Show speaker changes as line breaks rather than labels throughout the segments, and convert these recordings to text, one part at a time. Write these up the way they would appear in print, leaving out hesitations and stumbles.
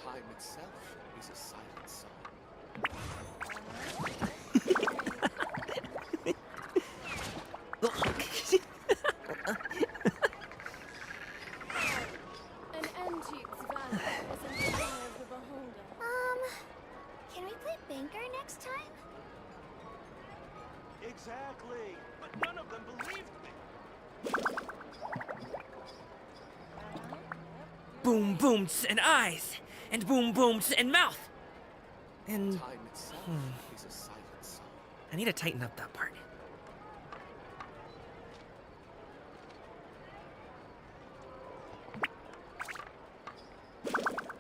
Time itself is a silent song.
An antique's value is in the eye of the beholder.
Can we play banker next time?
Exactly, but none of them believed me.
Boom booms and eyes, and boom booms and mouth. And
Time itself is a silent song.
I need to tighten up that part.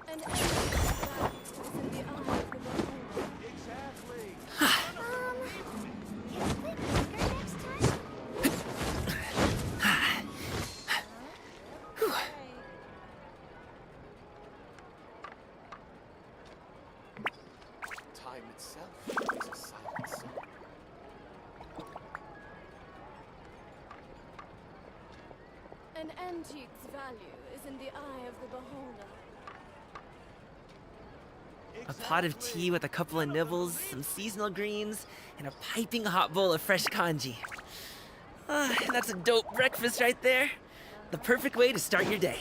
An antique's value is in the eye of the beholder.
Exactly.
Can we play banker next time?
Time itself is a silent song.
An antique's value is in the eye of the beholder.
A pot of tea with a couple of nibbles, some seasonal greens, and a piping hot bowl of fresh kanji. That's a dope breakfast right there. The perfect way to start your day.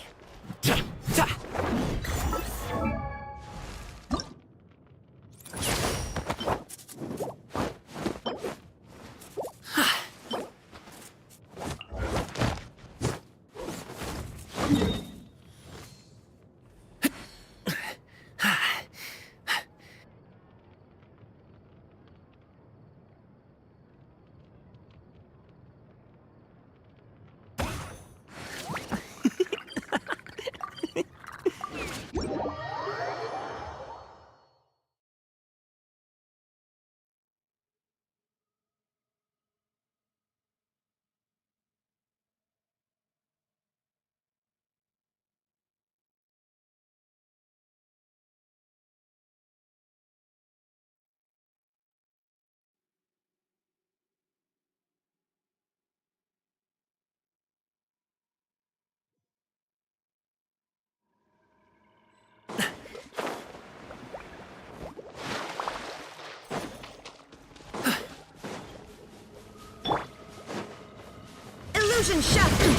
Illusion shattered!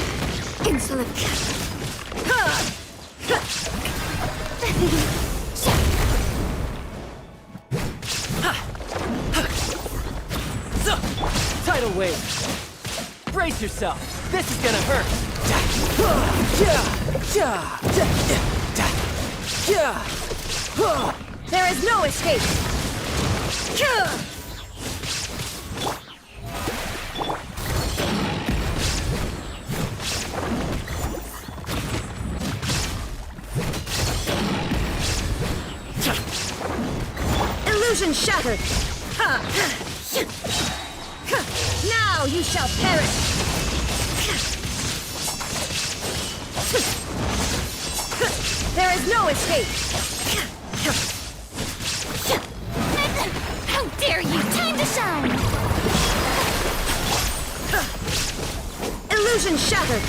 Insolent!
Tidal wave! Brace yourself! This is gonna hurt!
There is no escape! Illusion shattered! Now you shall perish! There is no escape! How dare you! Time to shine! Illusion shattered!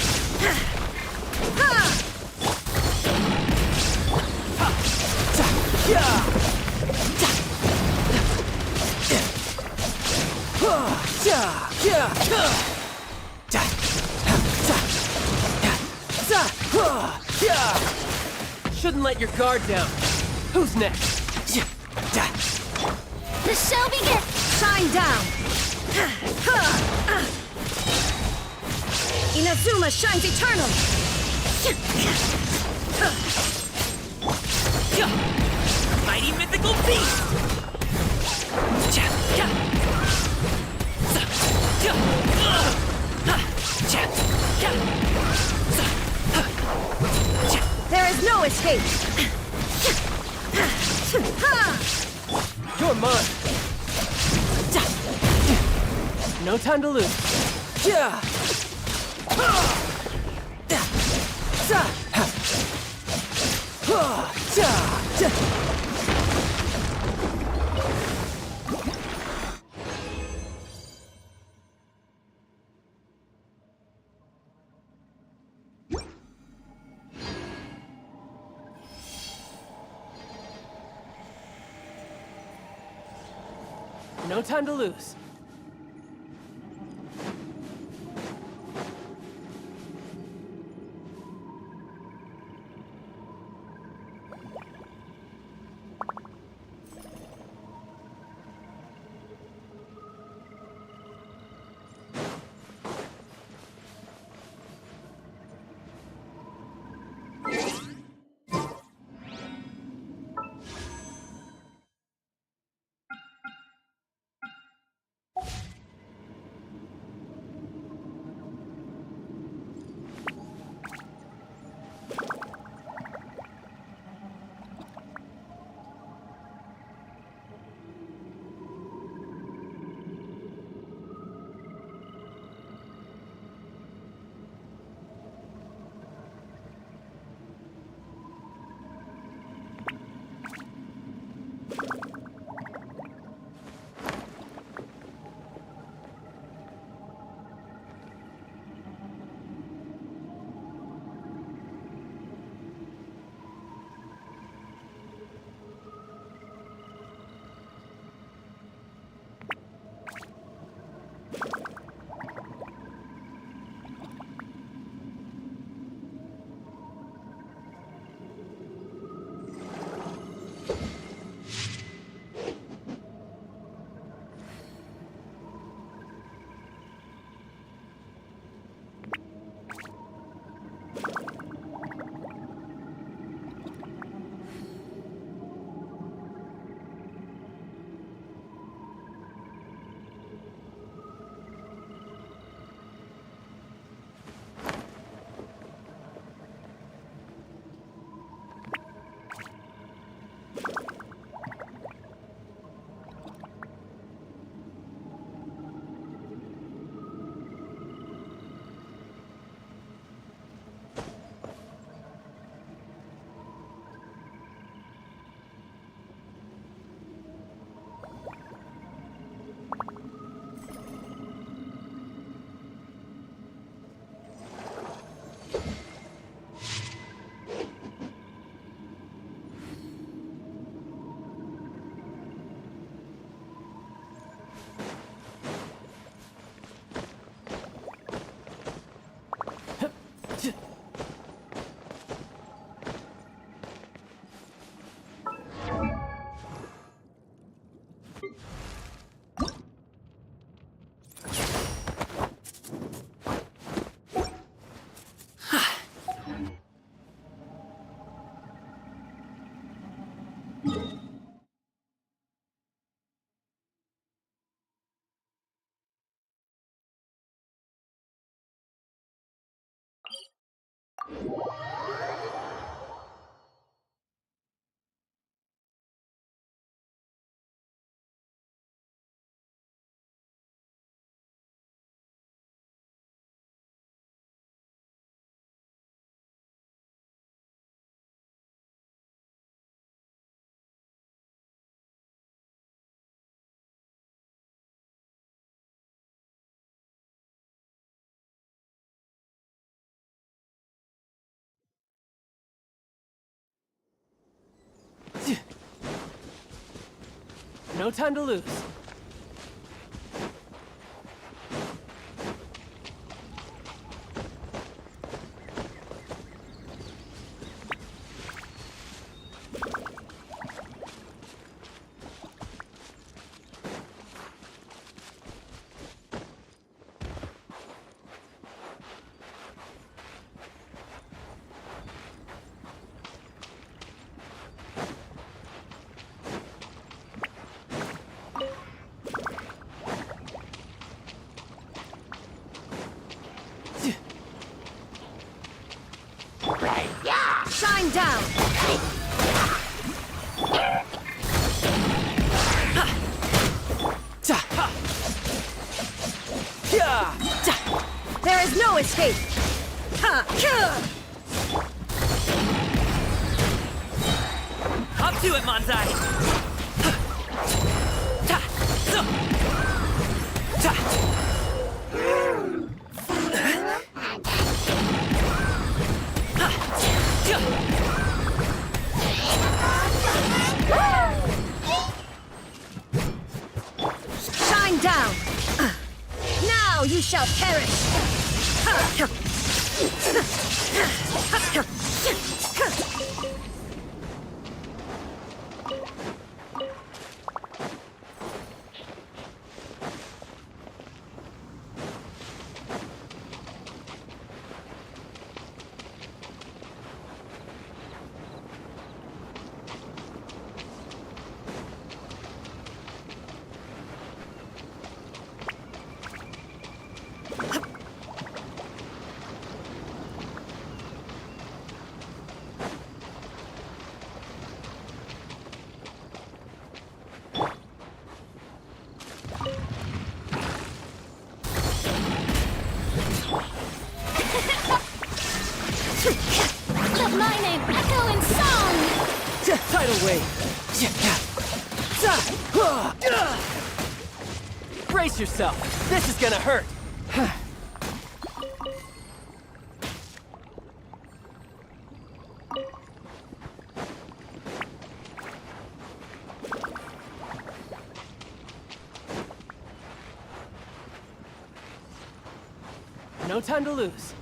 Shouldn't let your guard down. Who's next?
The shall begin! Shine down! Inazuma shines eternal!
Mighty mythical beast!
There is no escape!
You're mine. No time to lose. No time to lose. No time to lose.
Shine down! There is no escape!
Up to it, Manzai!
down! Now you shall perish!
Let my name echo in song!
Tidal wave. Brace yourself. This is gonna hurt. No time to lose.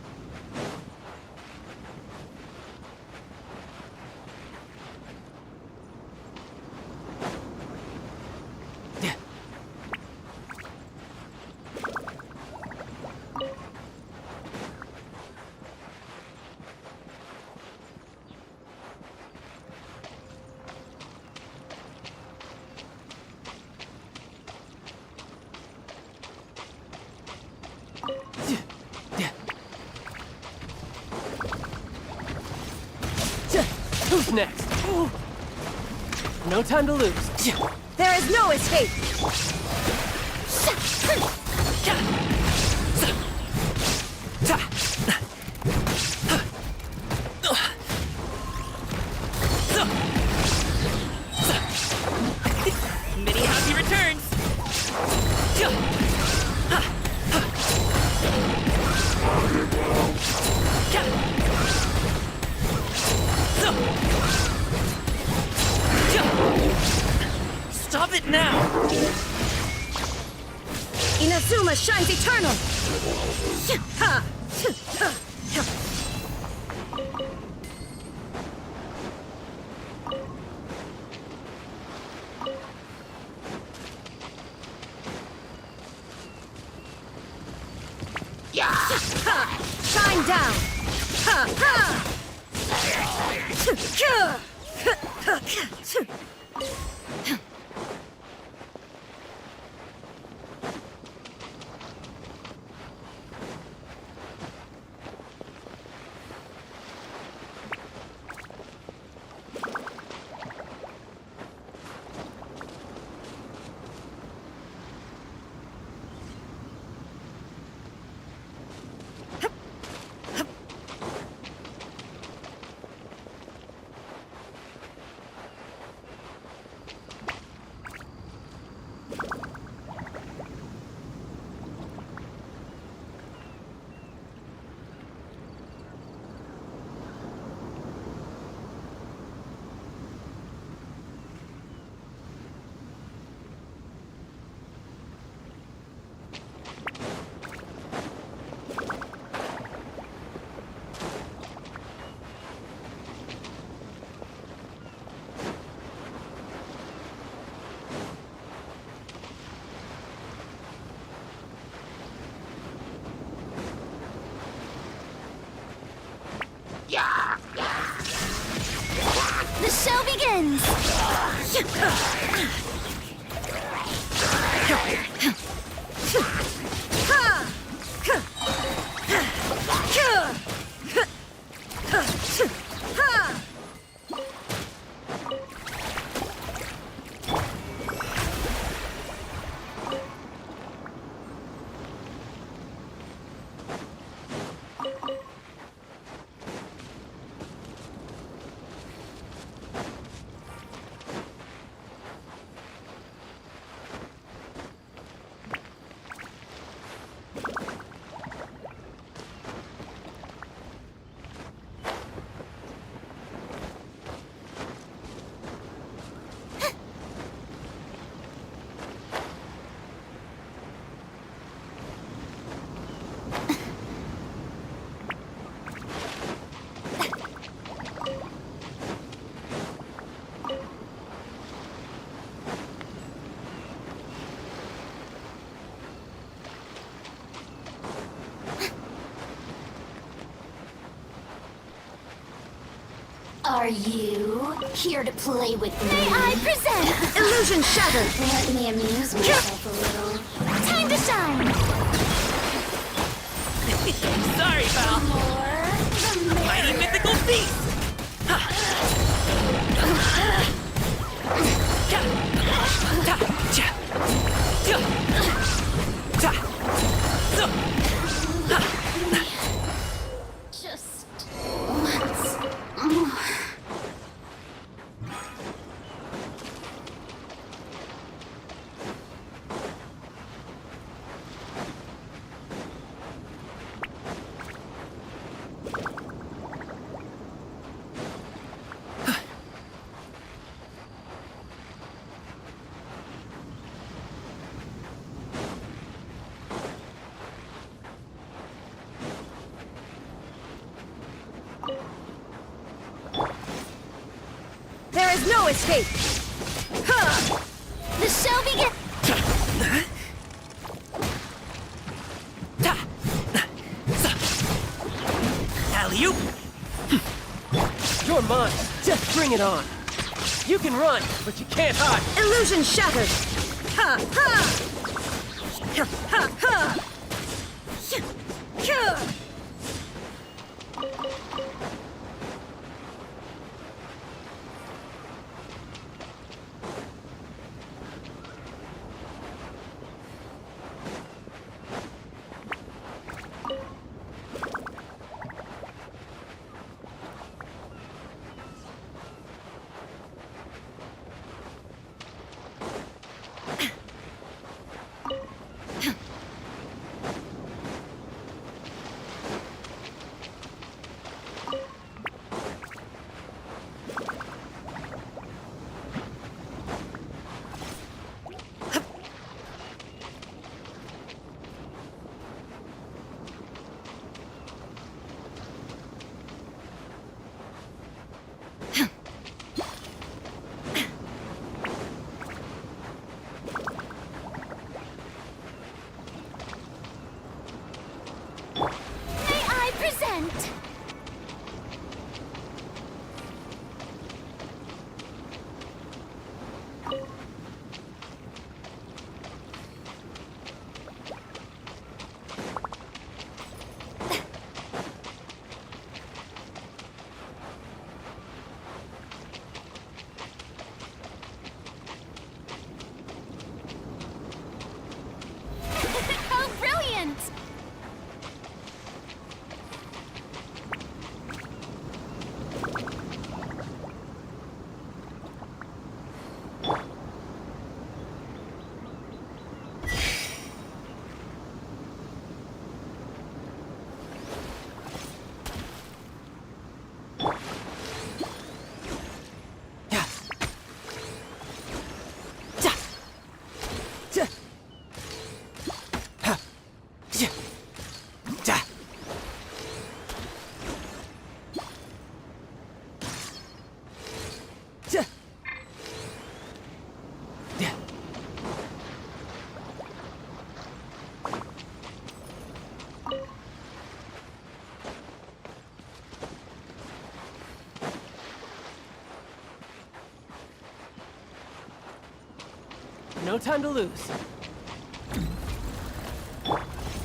Who's next? No time to lose.
There is no escape!
Many happy returns! Stop it now!
Inazuma shines eternal! Shine down!
The show begins! Are you here to play with me? May I present?
Illusion shattered!
Let me amuse myself a little. Time to shine!
Sorry, pal.
More the
Mighty
merrier.
mythical beast! Ha! Ka! Ta! Cha! Ja! Ta! Zo! Ha!
Just once more.
There is no escape! Ha!
The show begins.
Ta! Sa! Alley-oop!
You're mine. Just bring it on. You can run, but you can't hide.
Illusion shattered! Ha! Ha! Ha! Ha! Ha! Ha!
May I present? How brilliant!
Ja! Ja! Ja! Ha! Ja! Ja! Ja! Ja!
No time to lose.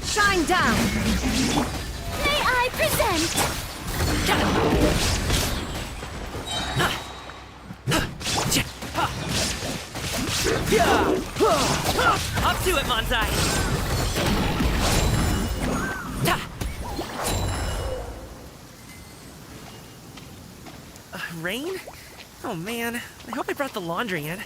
Shine down!
May I present?
Up to it, Manzai! Ta! Rain? Oh man, I hope I brought the laundry in.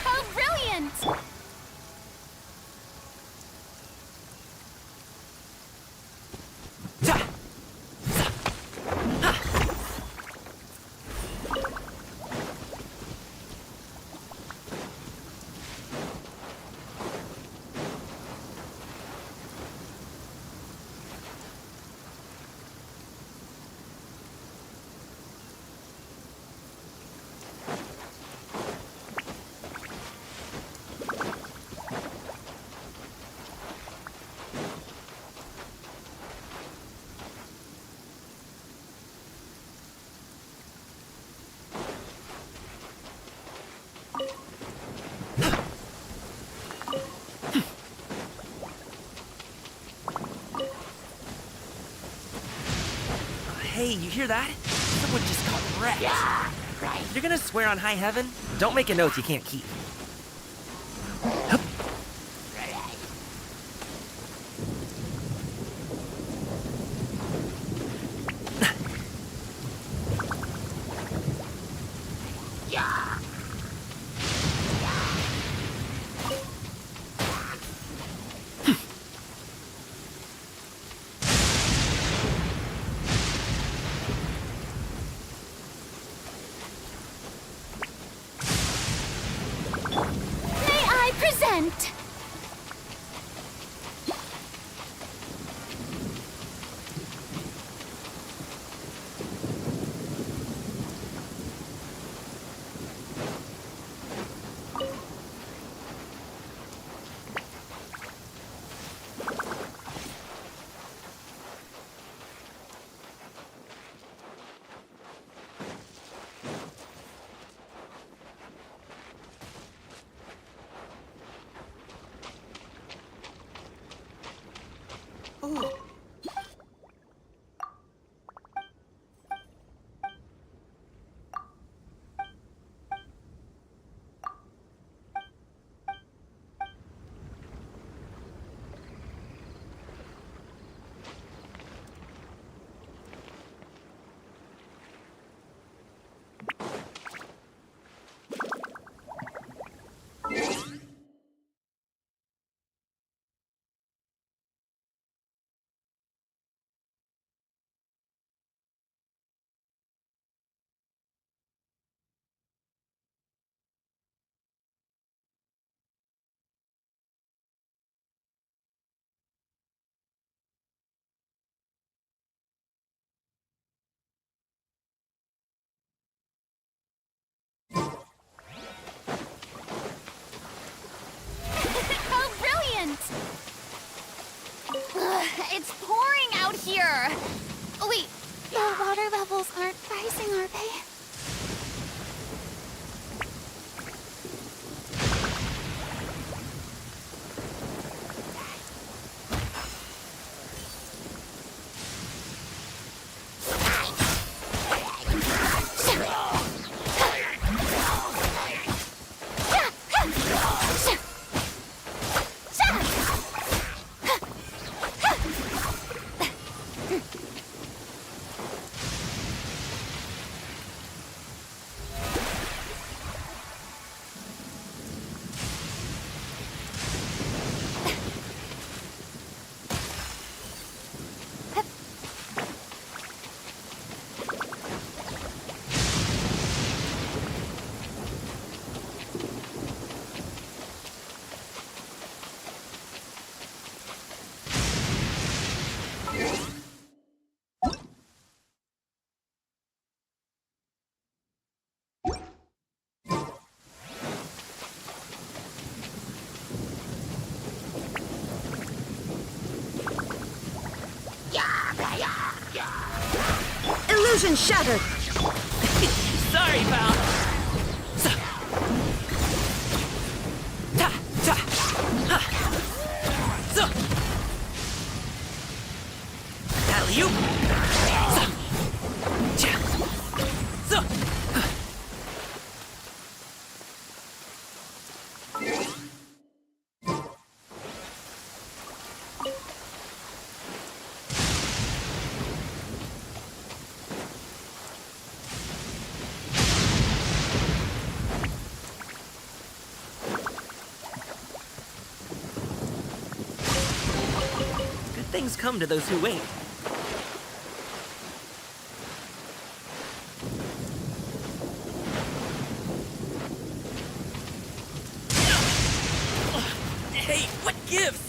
How brilliant!
Hey, you hear that? Someone just got wrecked. Yeah, right. You're gonna swear on high heaven? Don't make an oath you can't keep.
May I present? How brilliant! Ugh, it's pouring out here. Oh, wait, the water levels aren't rising, are they?
Illusion shattered.
Sorry, pal. That things come to those who wait. Hey, what gives?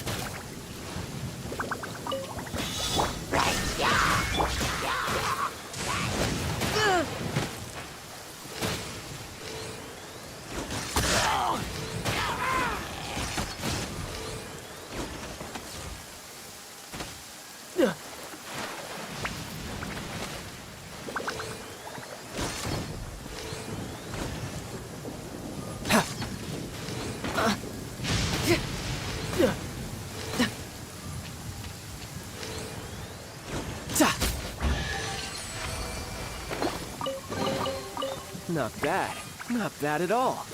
Not bad. Not bad at all.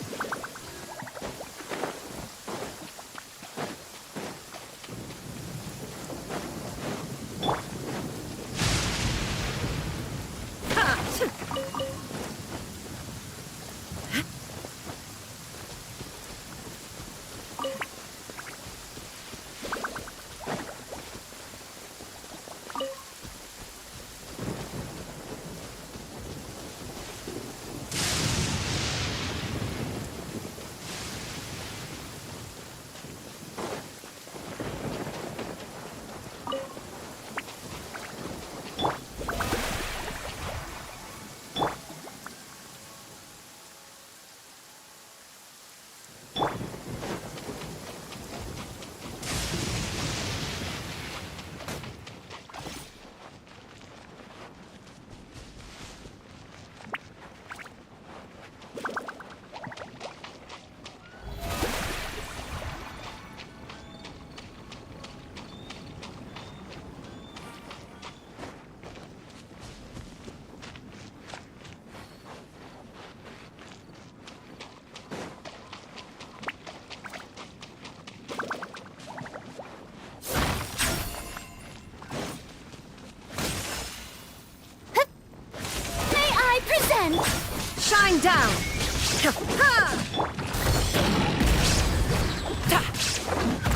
Shine down!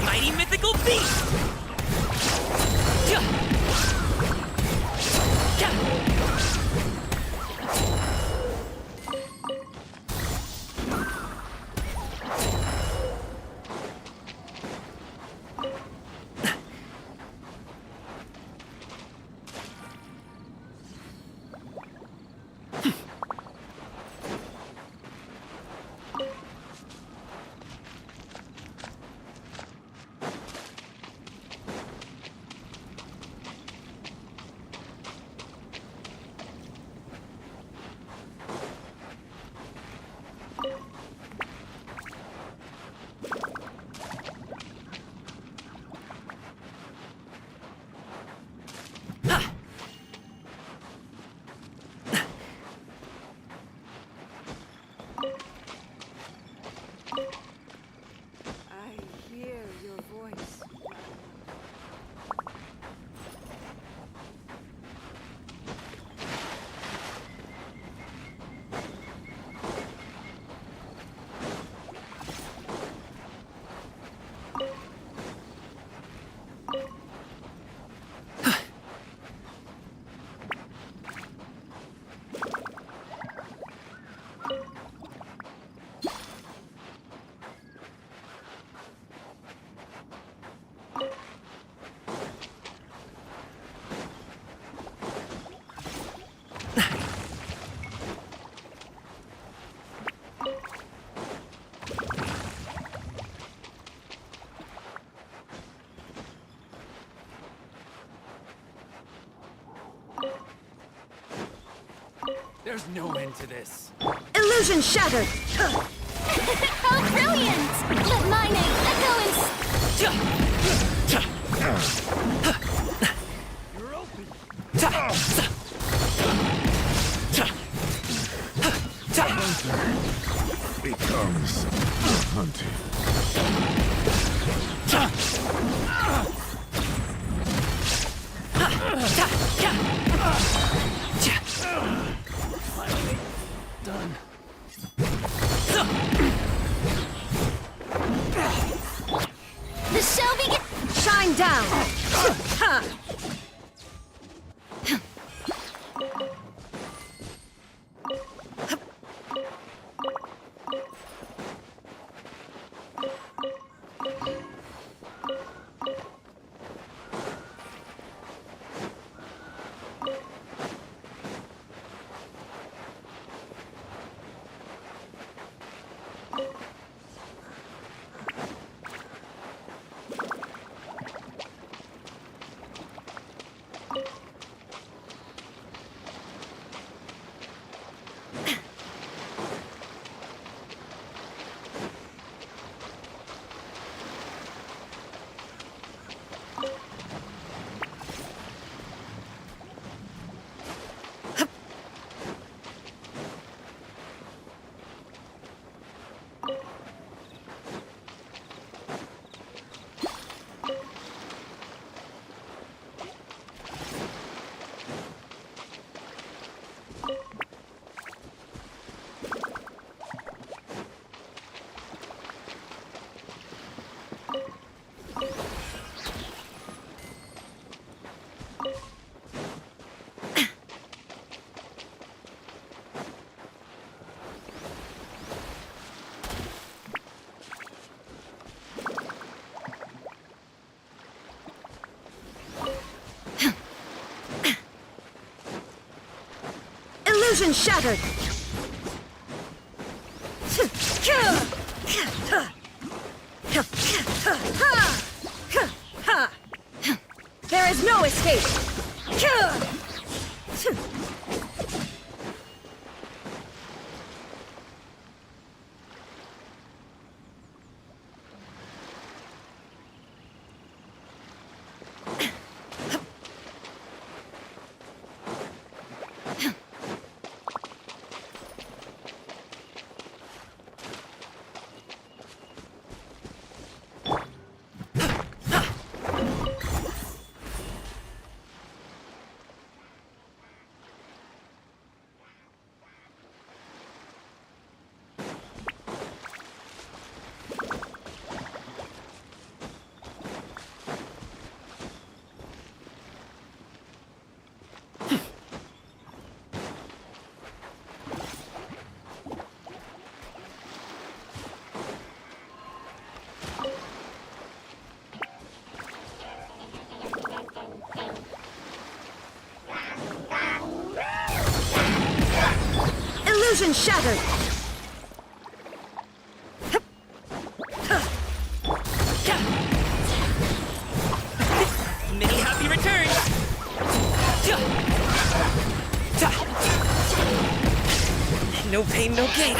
Mighty mythical beast!
I hear your voice.
There's no end to this.
Illusion shattered!
How brilliant! Let my name echo in...
You're open.
Becomes hunted.
Done.
The show begins...
Shine down! Ha! Illusion shattered! There is no escape! Illusion shattered!
Many happy returns! No pain, no gain.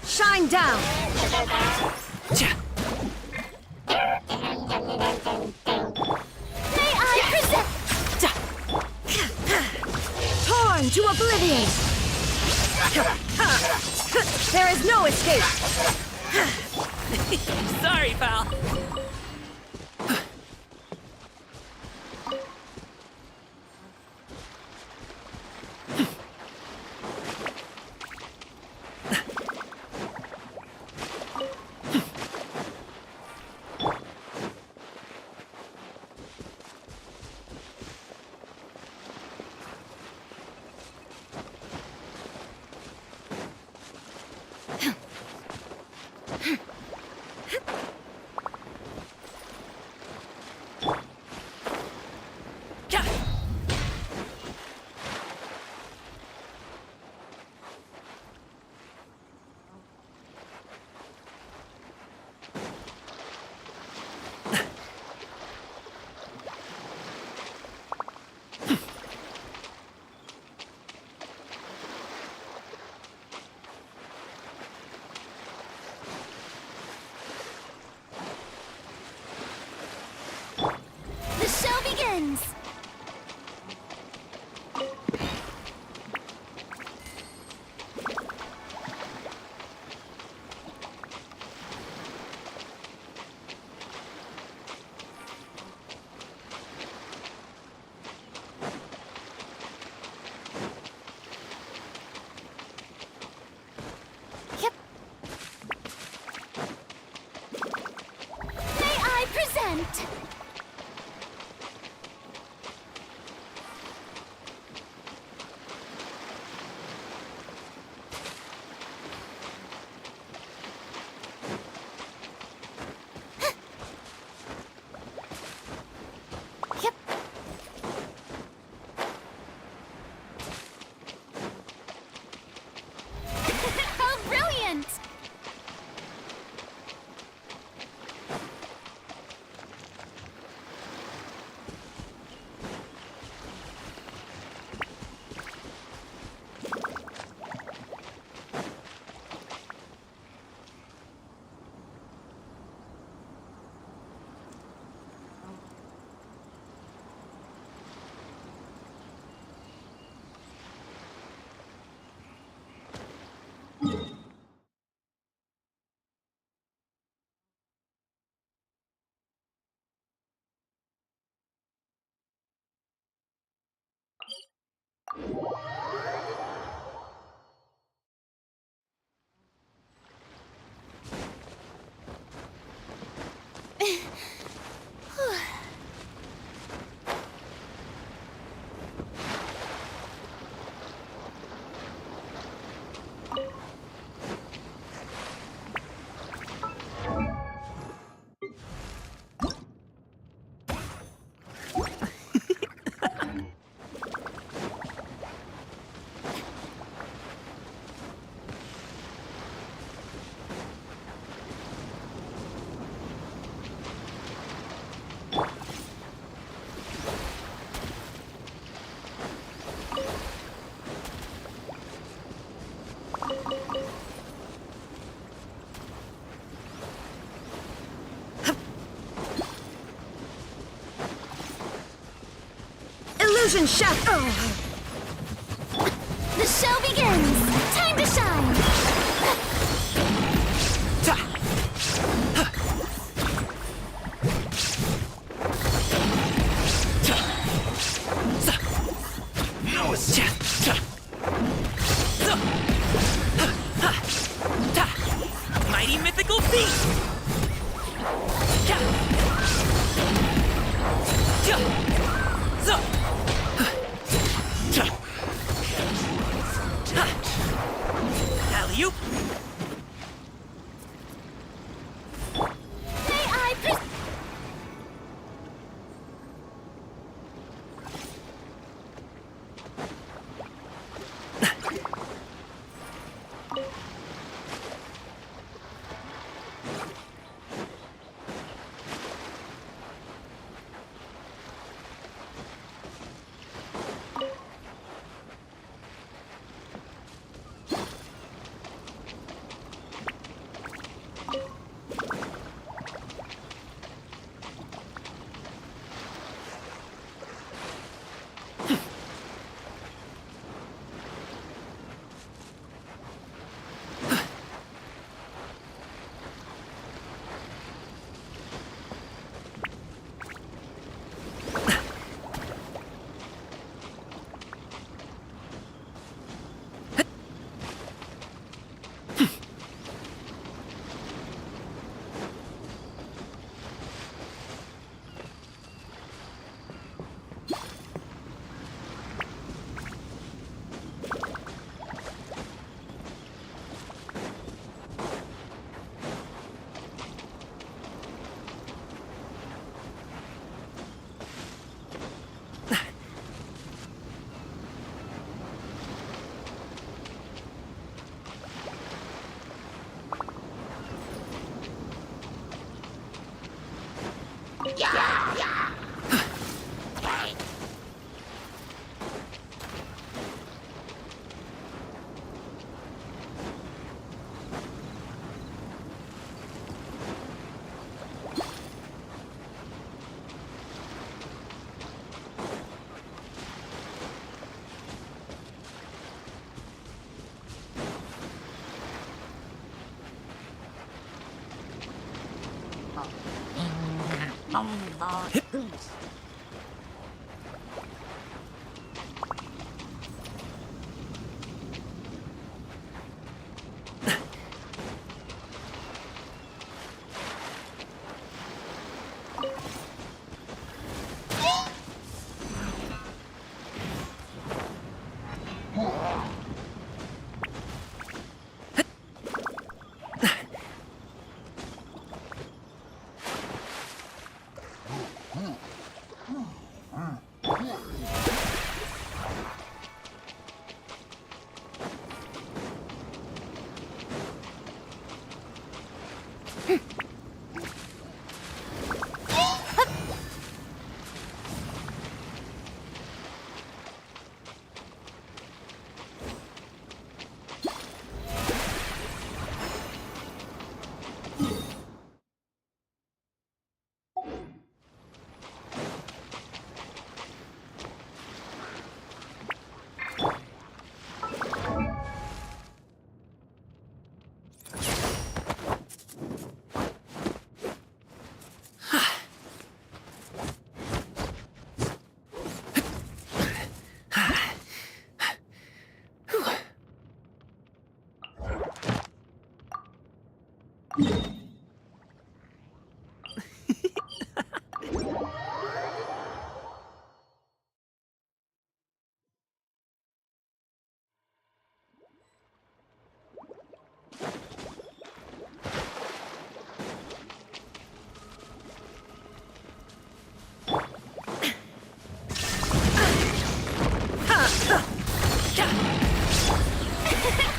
Shine down!
May I present?
Torn to oblivion! There is no escape!
Sorry, pal.
Illusion shaft.
The show begins! Time to shine!
Mighty mythical feat! Alley-oop!
May I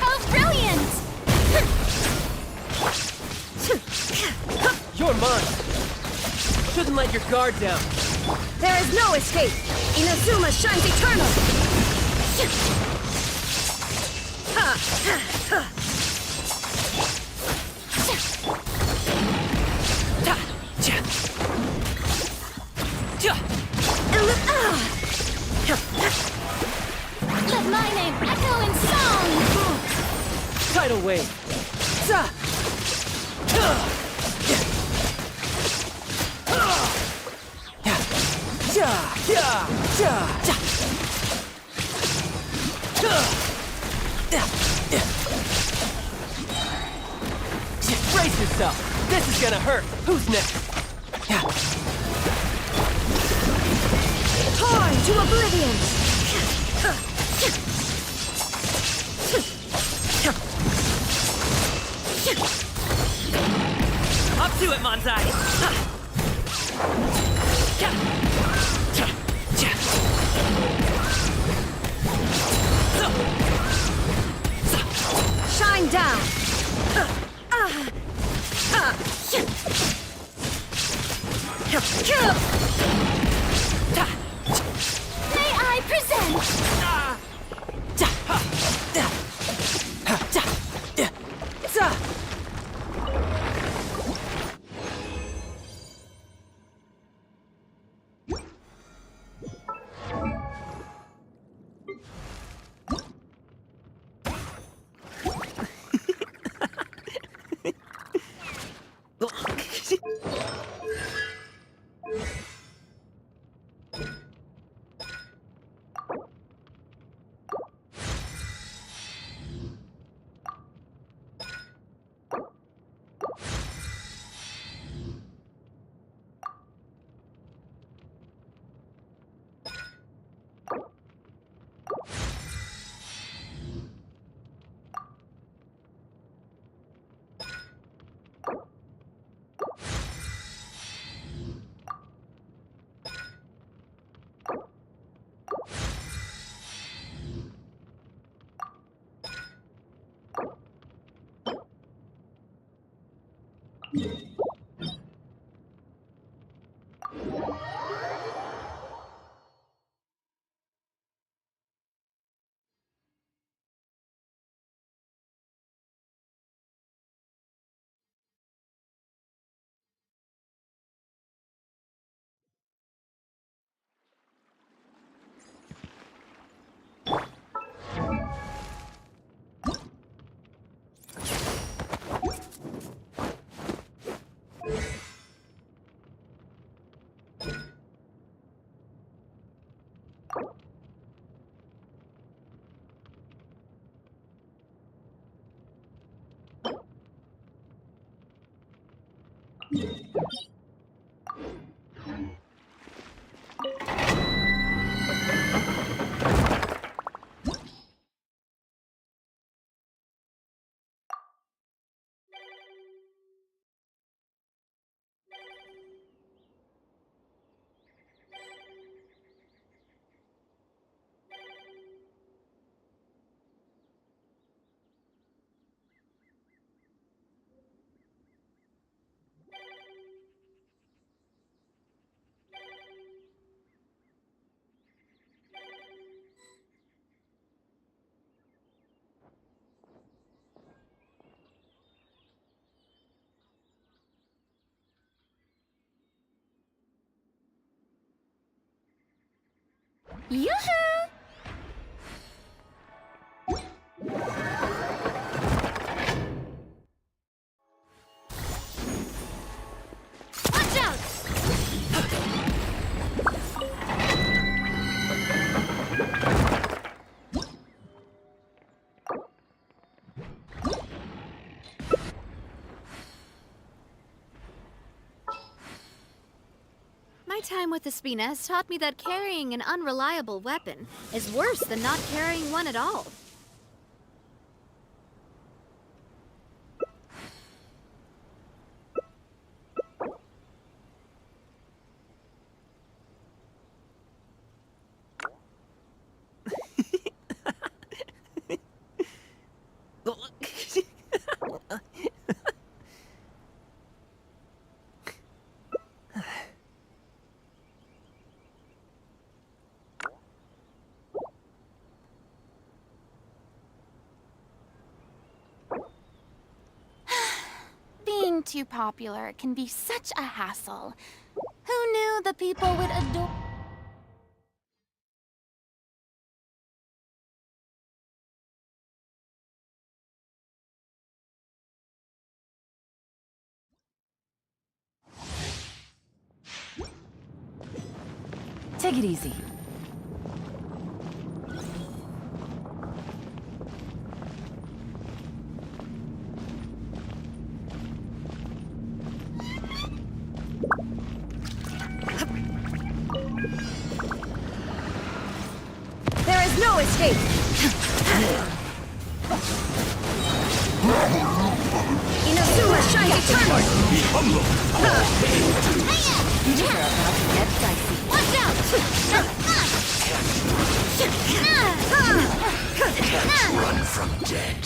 How brilliant!
You're mine! Shouldn't let your guard down.
There is no escape. Inazuma shines eternal.
tidal wave. Za! Brace yourself. This is gonna hurt. Who's next?
Torn to oblivion!
Up to it, Manzai!
Shine down!
May I present? Yoo-hoo! Watch out!
My time with the Spina has taught me that carrying an unreliable weapon is worse than not carrying one at all.
Being too popular can be such a hassle. Who knew the people would adore...
Take it easy.
There is no escape! Inazuma shines eternal!
Things are about to get dicey.
Watch out!
Run from dead.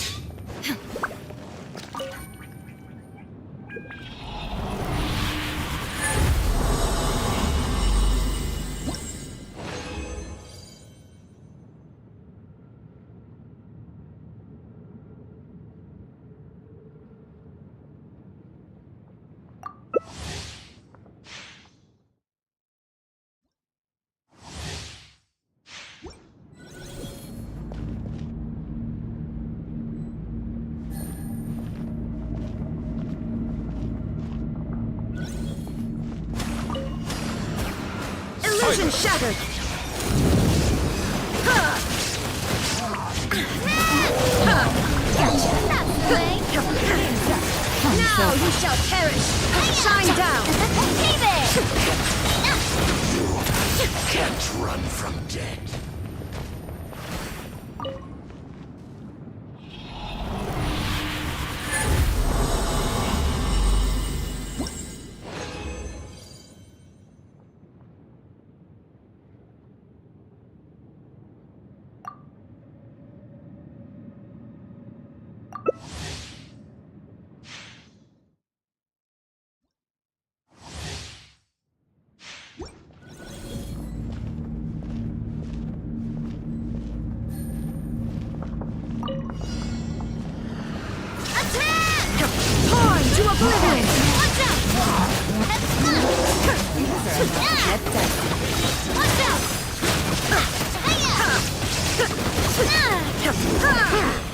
Illusion shattered! Now you shall perish! Shine down!
Can't run from dead.
Torn to oblivion!
Things are about to get dicey.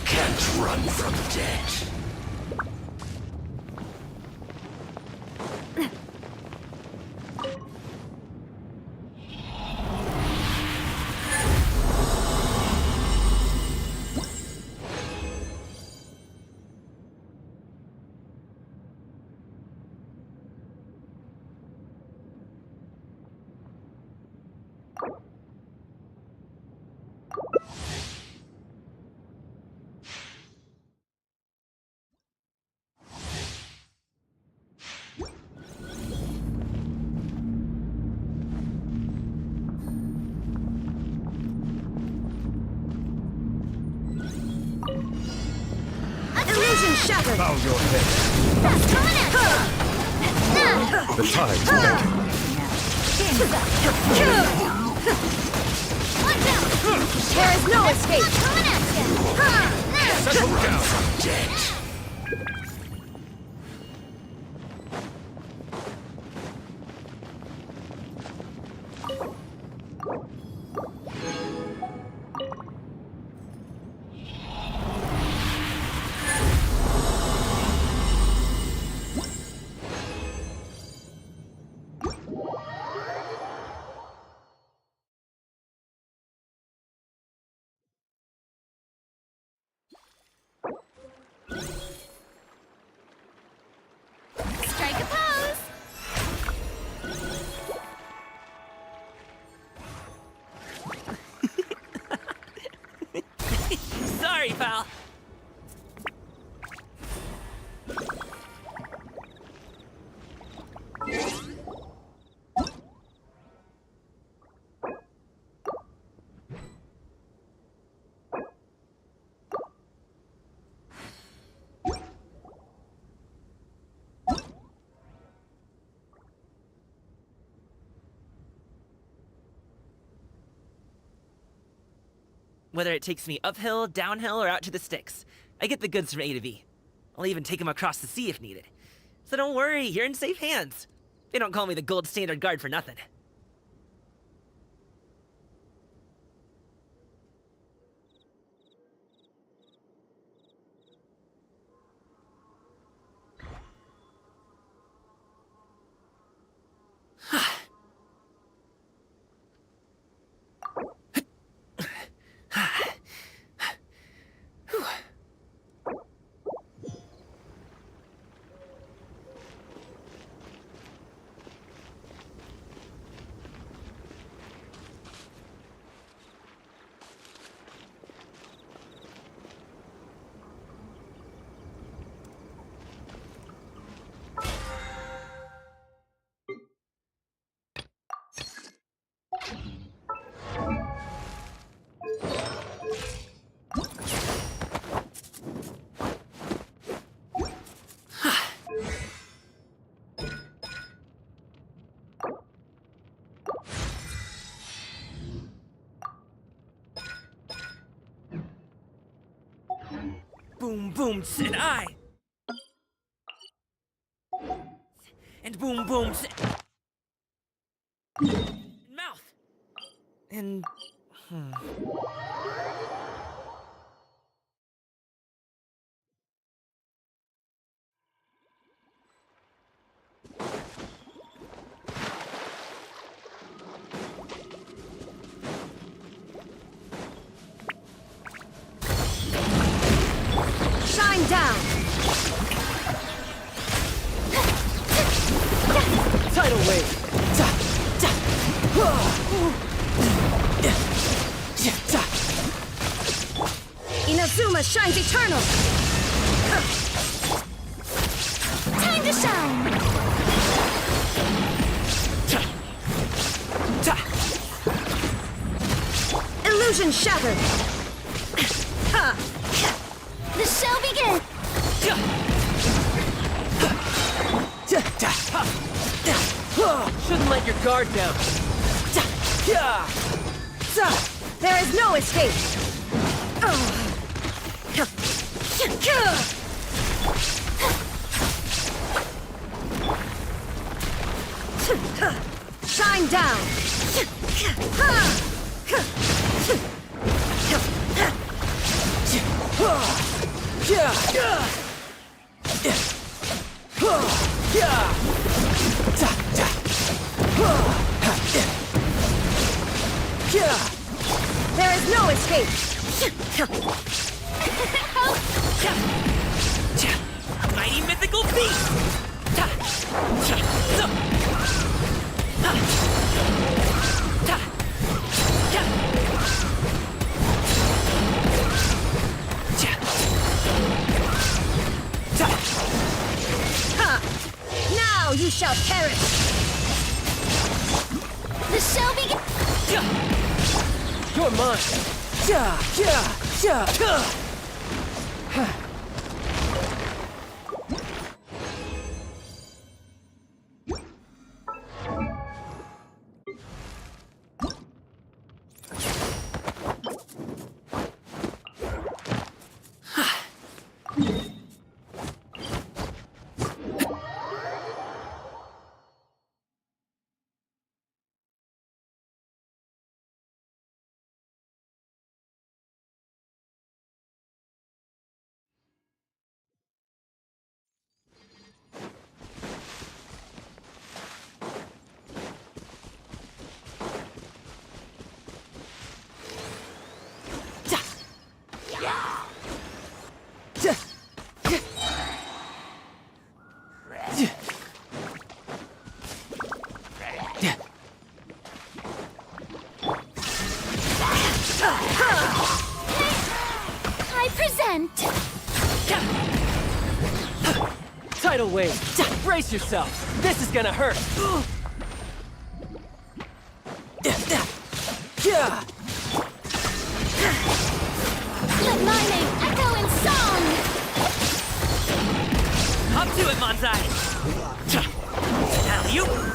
Can't run from dead.
Illusion shattered!
Bow your head. The tide's beckoning.
There is no escape!
Settle down.
Strike a pose!
Sorry, pal. Whether it takes me uphill, downhill, or out to the sticks, I get the goods from A to B. I'll even take them across the sea if needed. So don't worry, you're in safe hands. They don't call me the gold standard guard for nothing. boom, boom, and I. And boom, boom, and mouth. And
Shine down!
Tidal wave!
Inazuma shines eternal!
Time to shine!
Illusion shattered!
The show begins!
Shouldn't let your guard down.
There is no escape! Shine down! There is no escape!
mighty mythical beast.
Now you shall perish!
The show begins!
You're mine!
I present!
Tidal wave! Brace yourself! This is gonna hurt!
Let my name echo in song!
Up to it, Manzai! Alley-oop!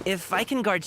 If I can guard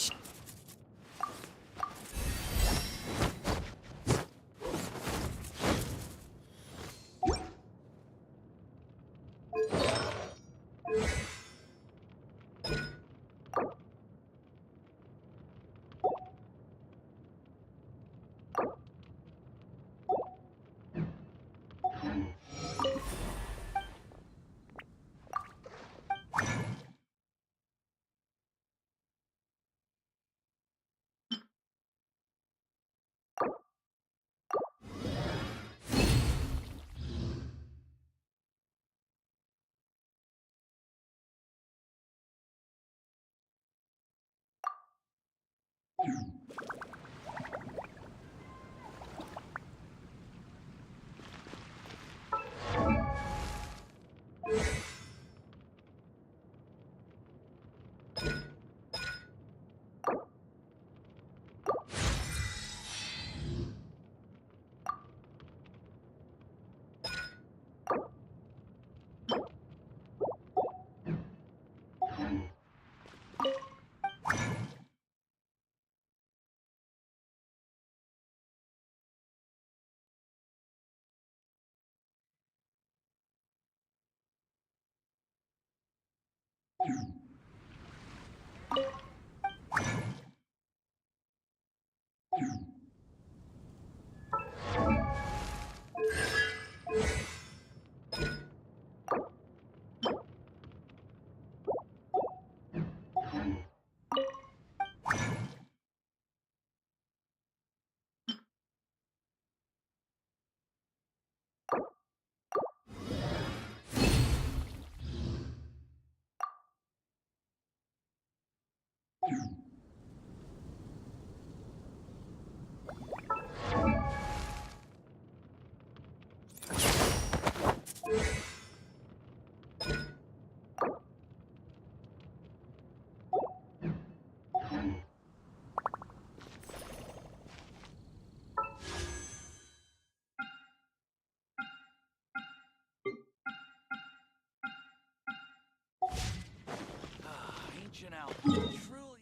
Ancient Alpha. Truly.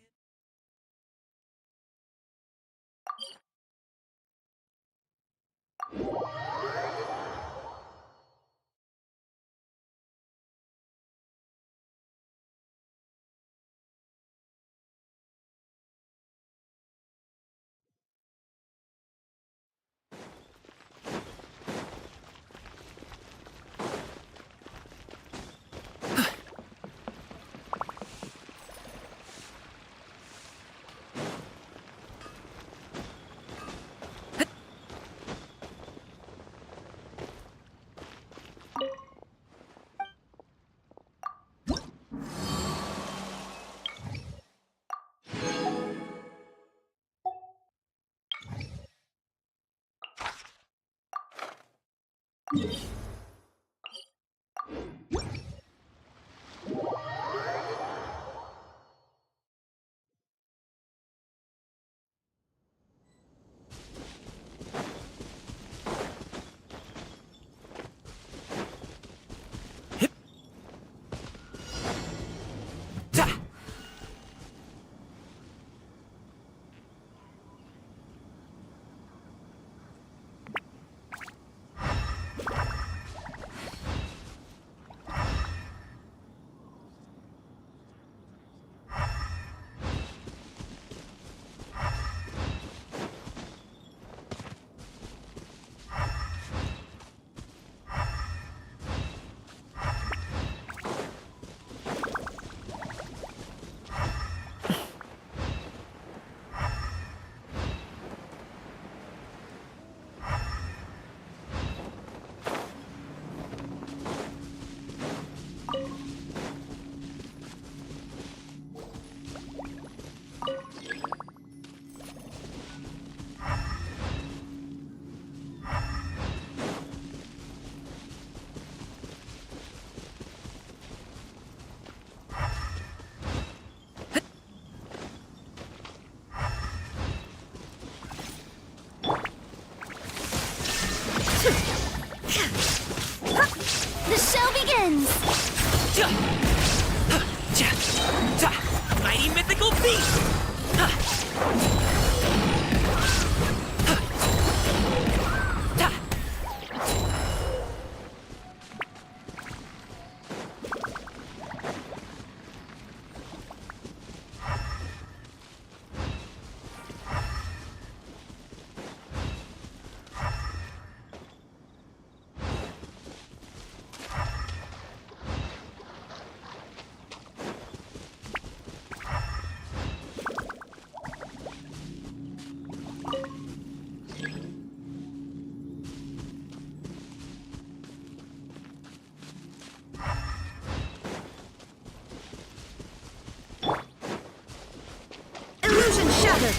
Illusion shattered!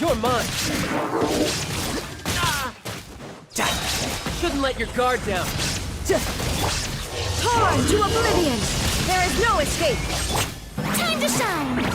You're mine! Shouldn't let your guard down.
Torn to oblivion! There is no escape!
Time to shine!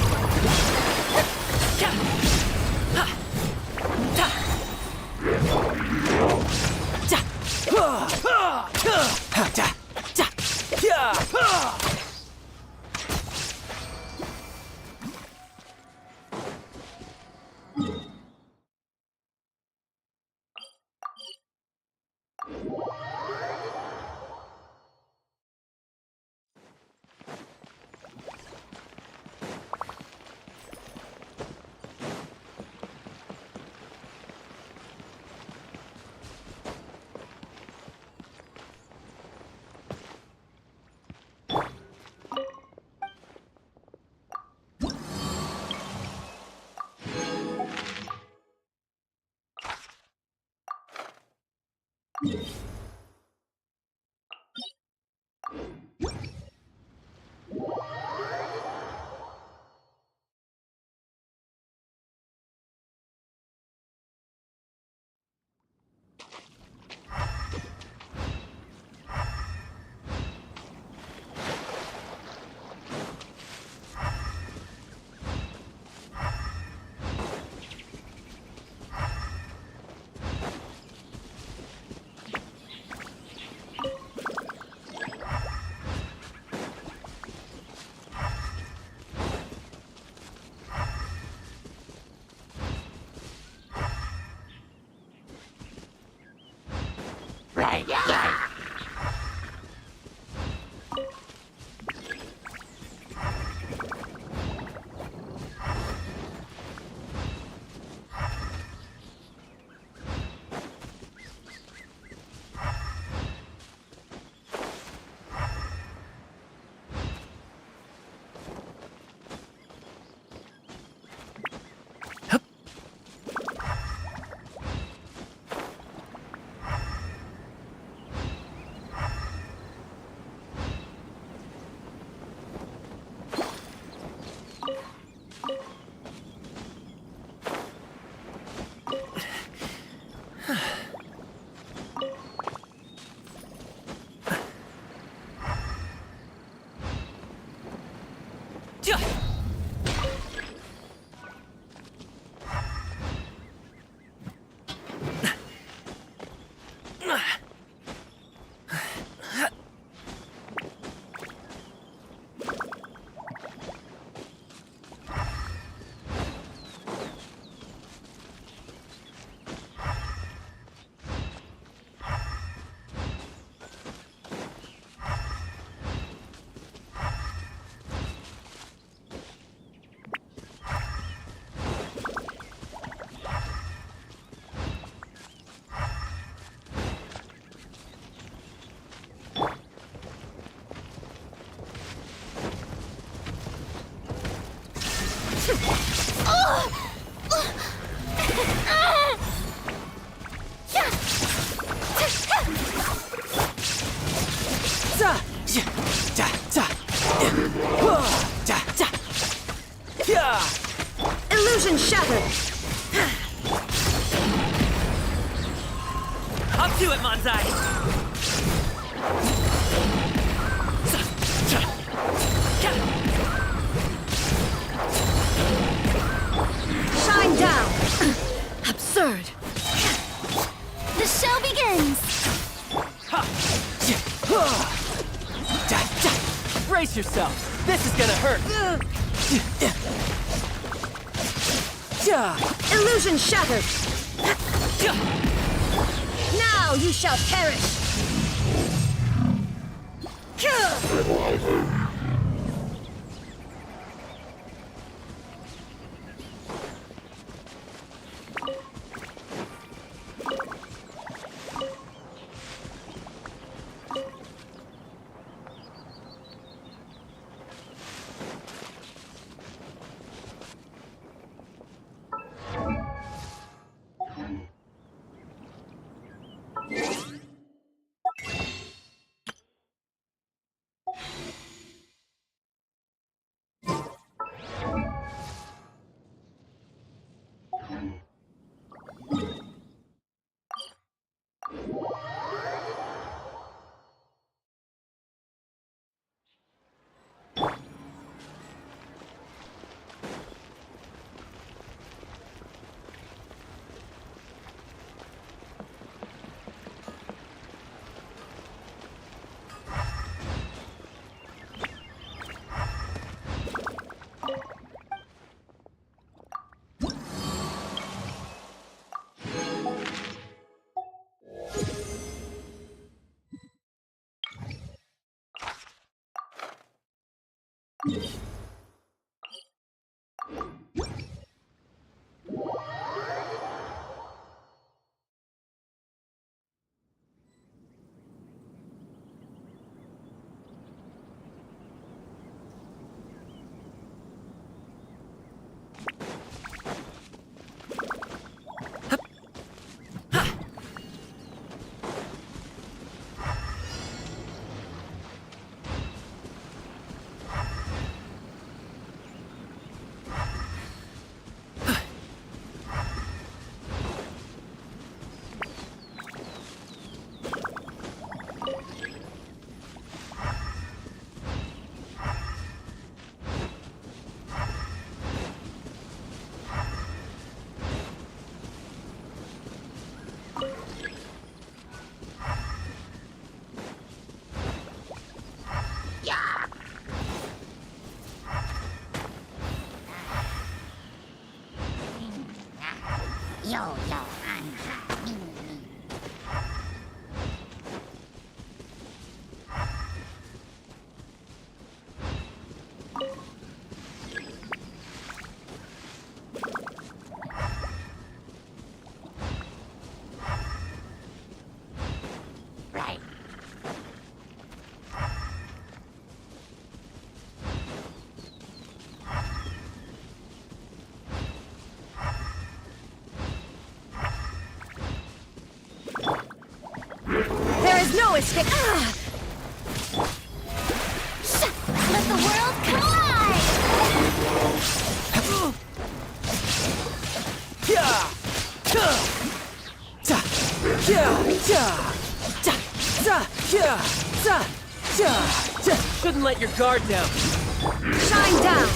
Illusion shattered!
Up to it, Manzai!
Shine down! Absurd!
The show begins!
Brace yourself. This is gonna hurt.
Illusion shattered. Now you shall perish. There is no escape.
Let the world collide!
Shouldn't let your guard down.
Shine down.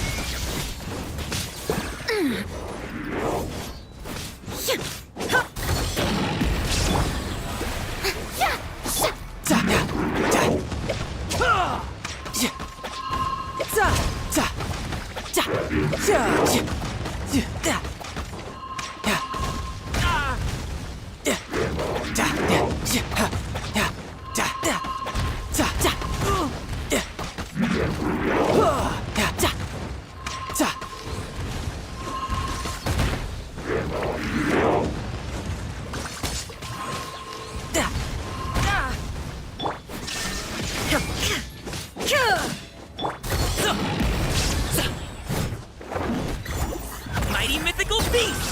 Mighty mythical beast!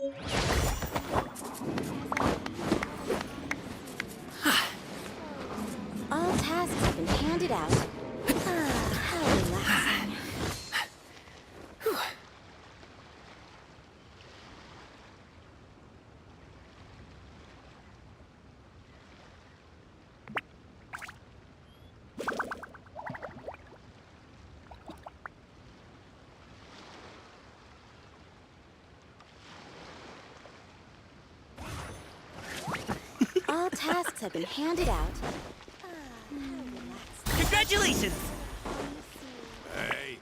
All tasks have been handed out. Ah, how relaxing. All tasks have been handed out. Ah, how relaxing.
Congratulations!
Hey.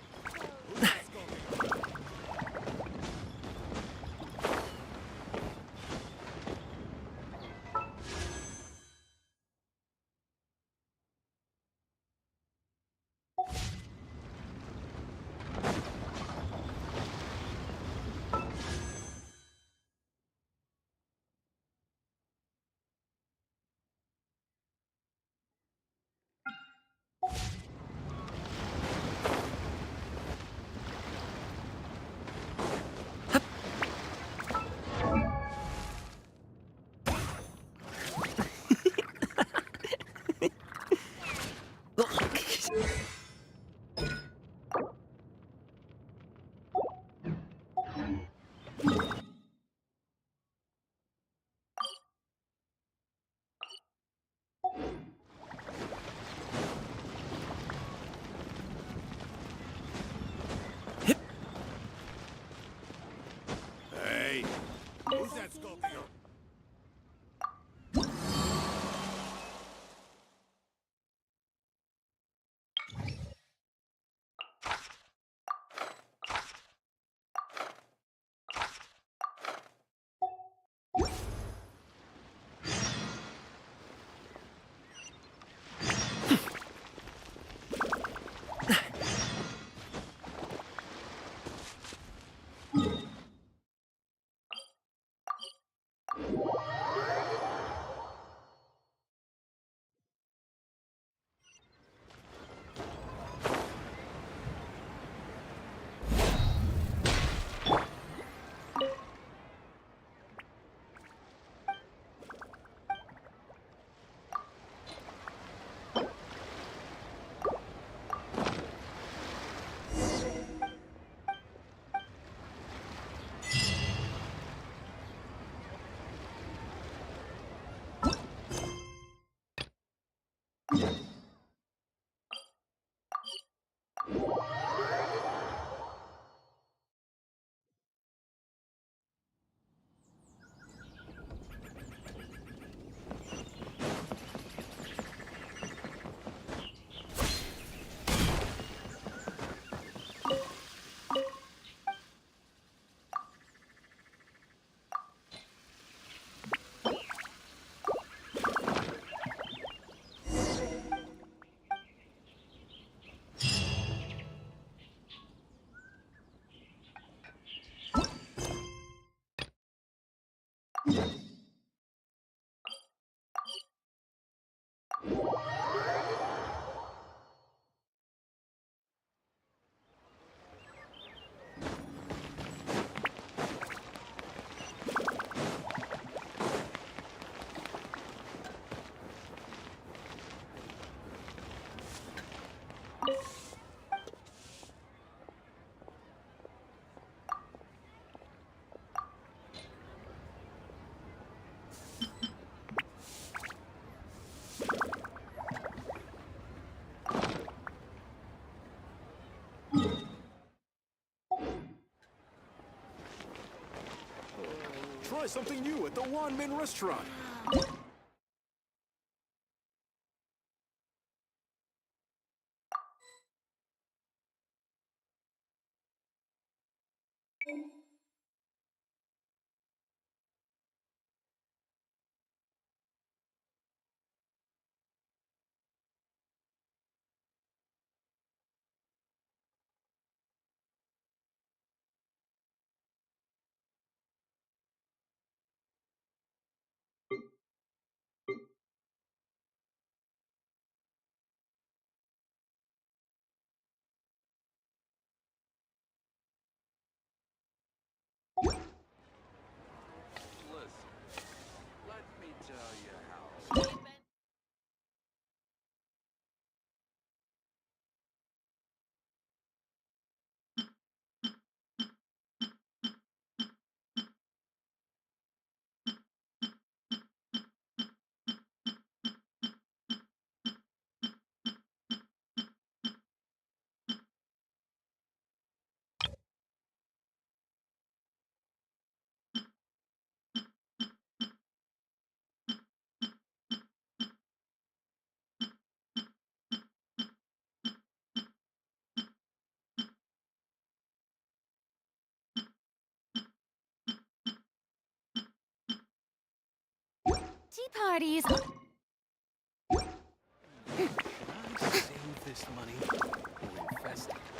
Hey. Who's that Scorpio? Try something new at the Wanmin restaurant.
tea parties.
Save this money or invest it.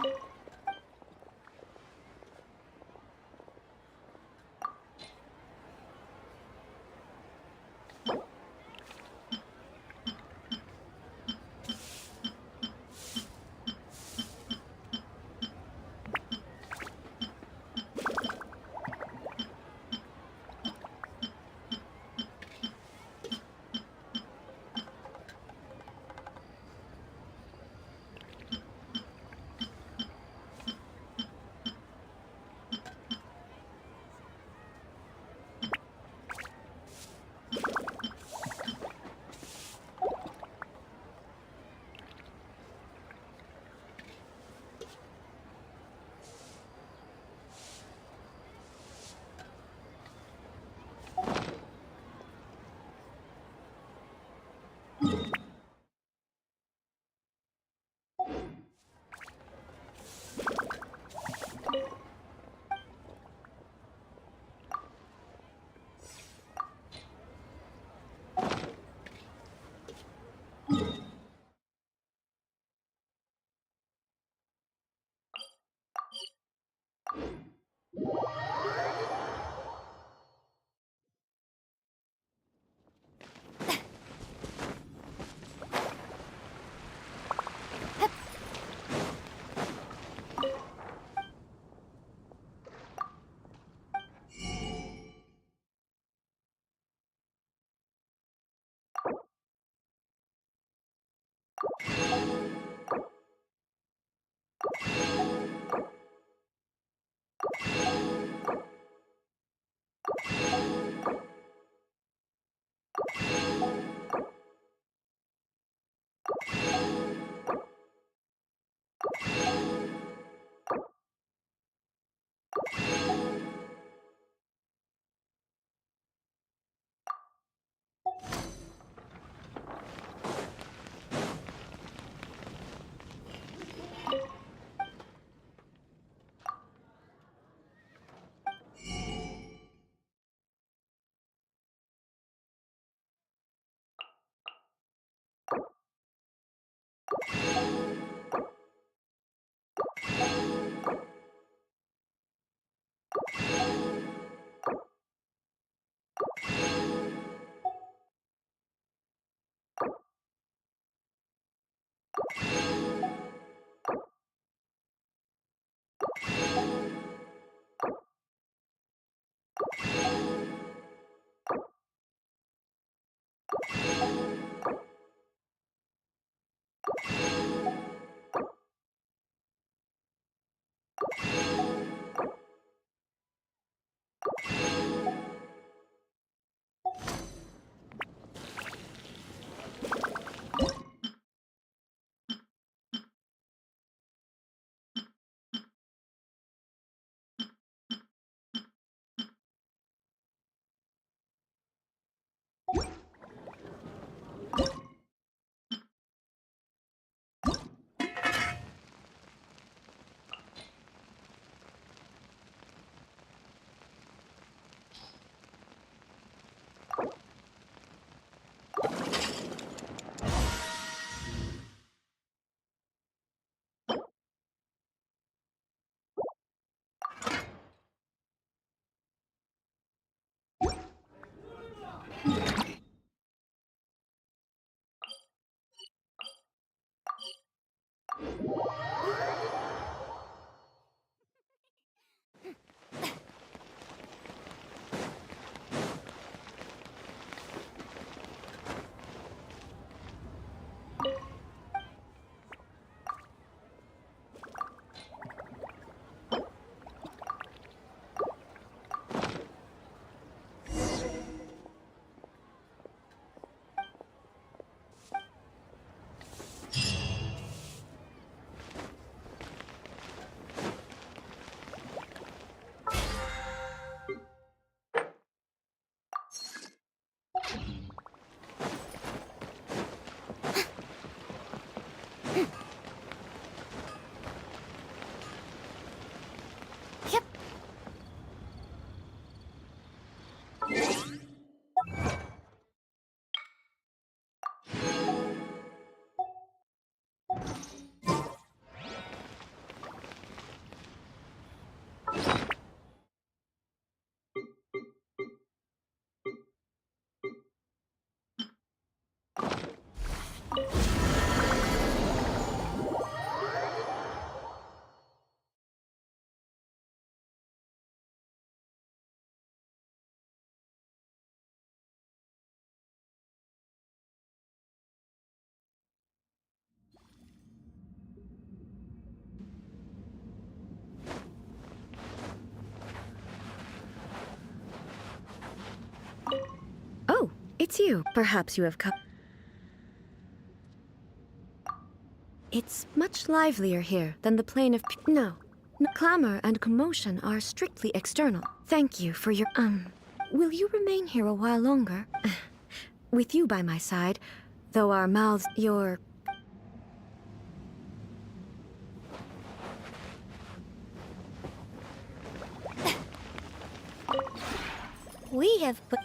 It's you. Perhaps you have come. It's much livelier here than the plane of... No. Clamor and commotion are strictly external. Thank you for your... Will you remain here a while longer? With you by my side, though our mouths... Your...
We have put...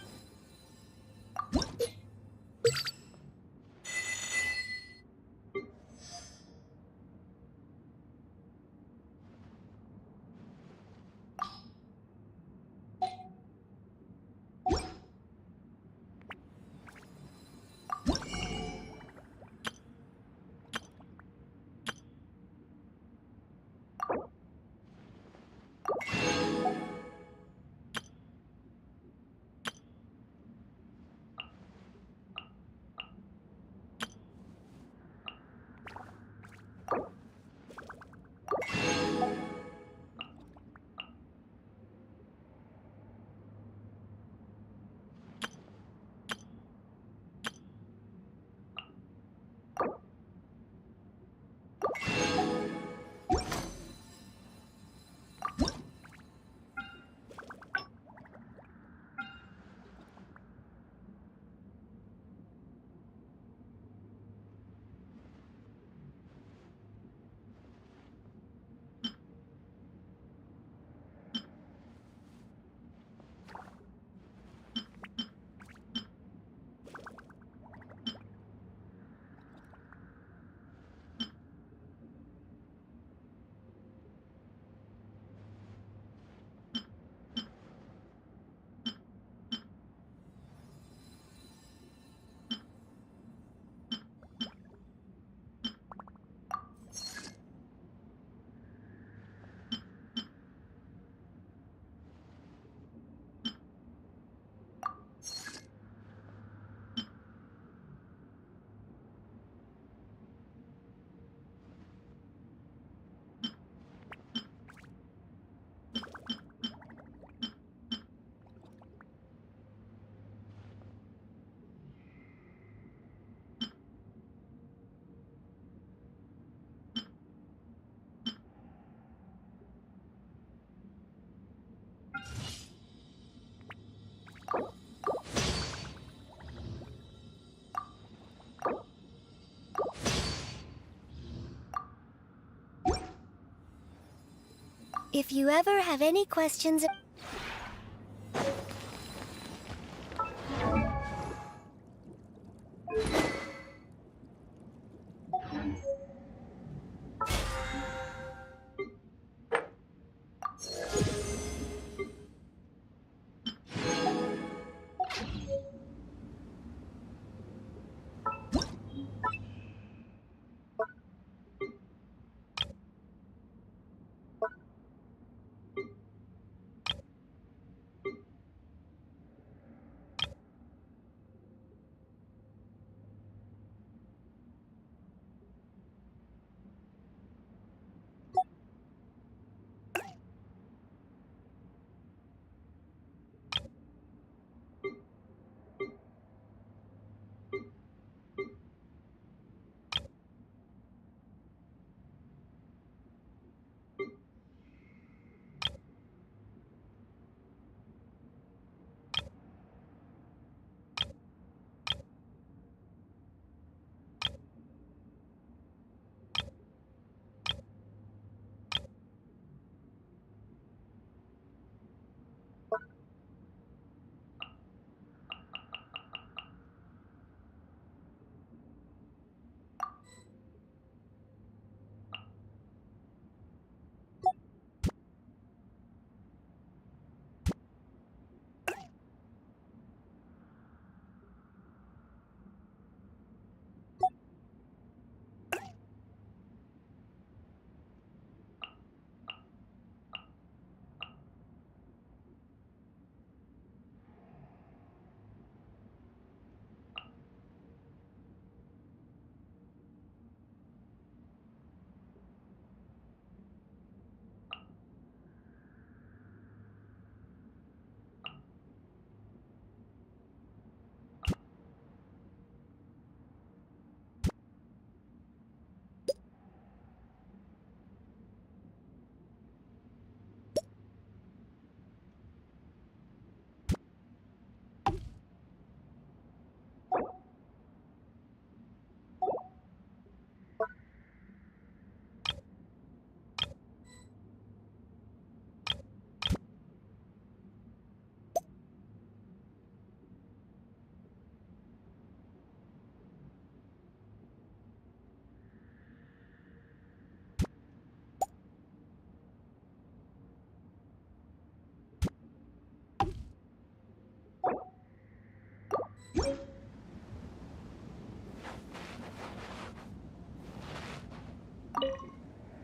If you ever have any questions...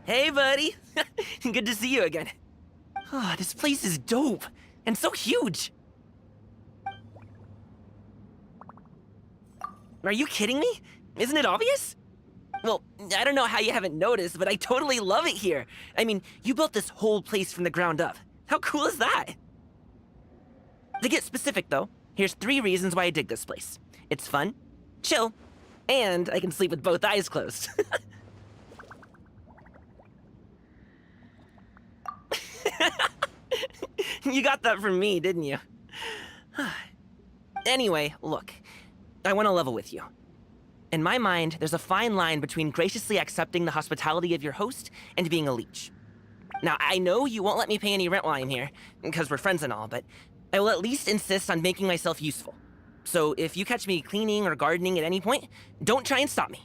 Hey, buddy. Good to see you again. Oh, this place is dope and so huge. Are you kidding me? Isn't it obvious? Well, I don't know how you haven't noticed, but I totally love it here. I mean, you built this whole place from the ground up. How cool is that? To get specific, though, here's 3 reasons why I dig this place. It's fun, chill, and I can sleep with both eyes closed. You got that from me, didn't you? Anyway, look, I want to level with you. In my mind, there's a fine line between graciously accepting the hospitality of your host and being a leech. Now, I know you won't let me pay any rent while I'm here, because we're friends and all, but I will at least insist on making myself useful. So if you catch me cleaning or gardening at any point, don't try and stop me.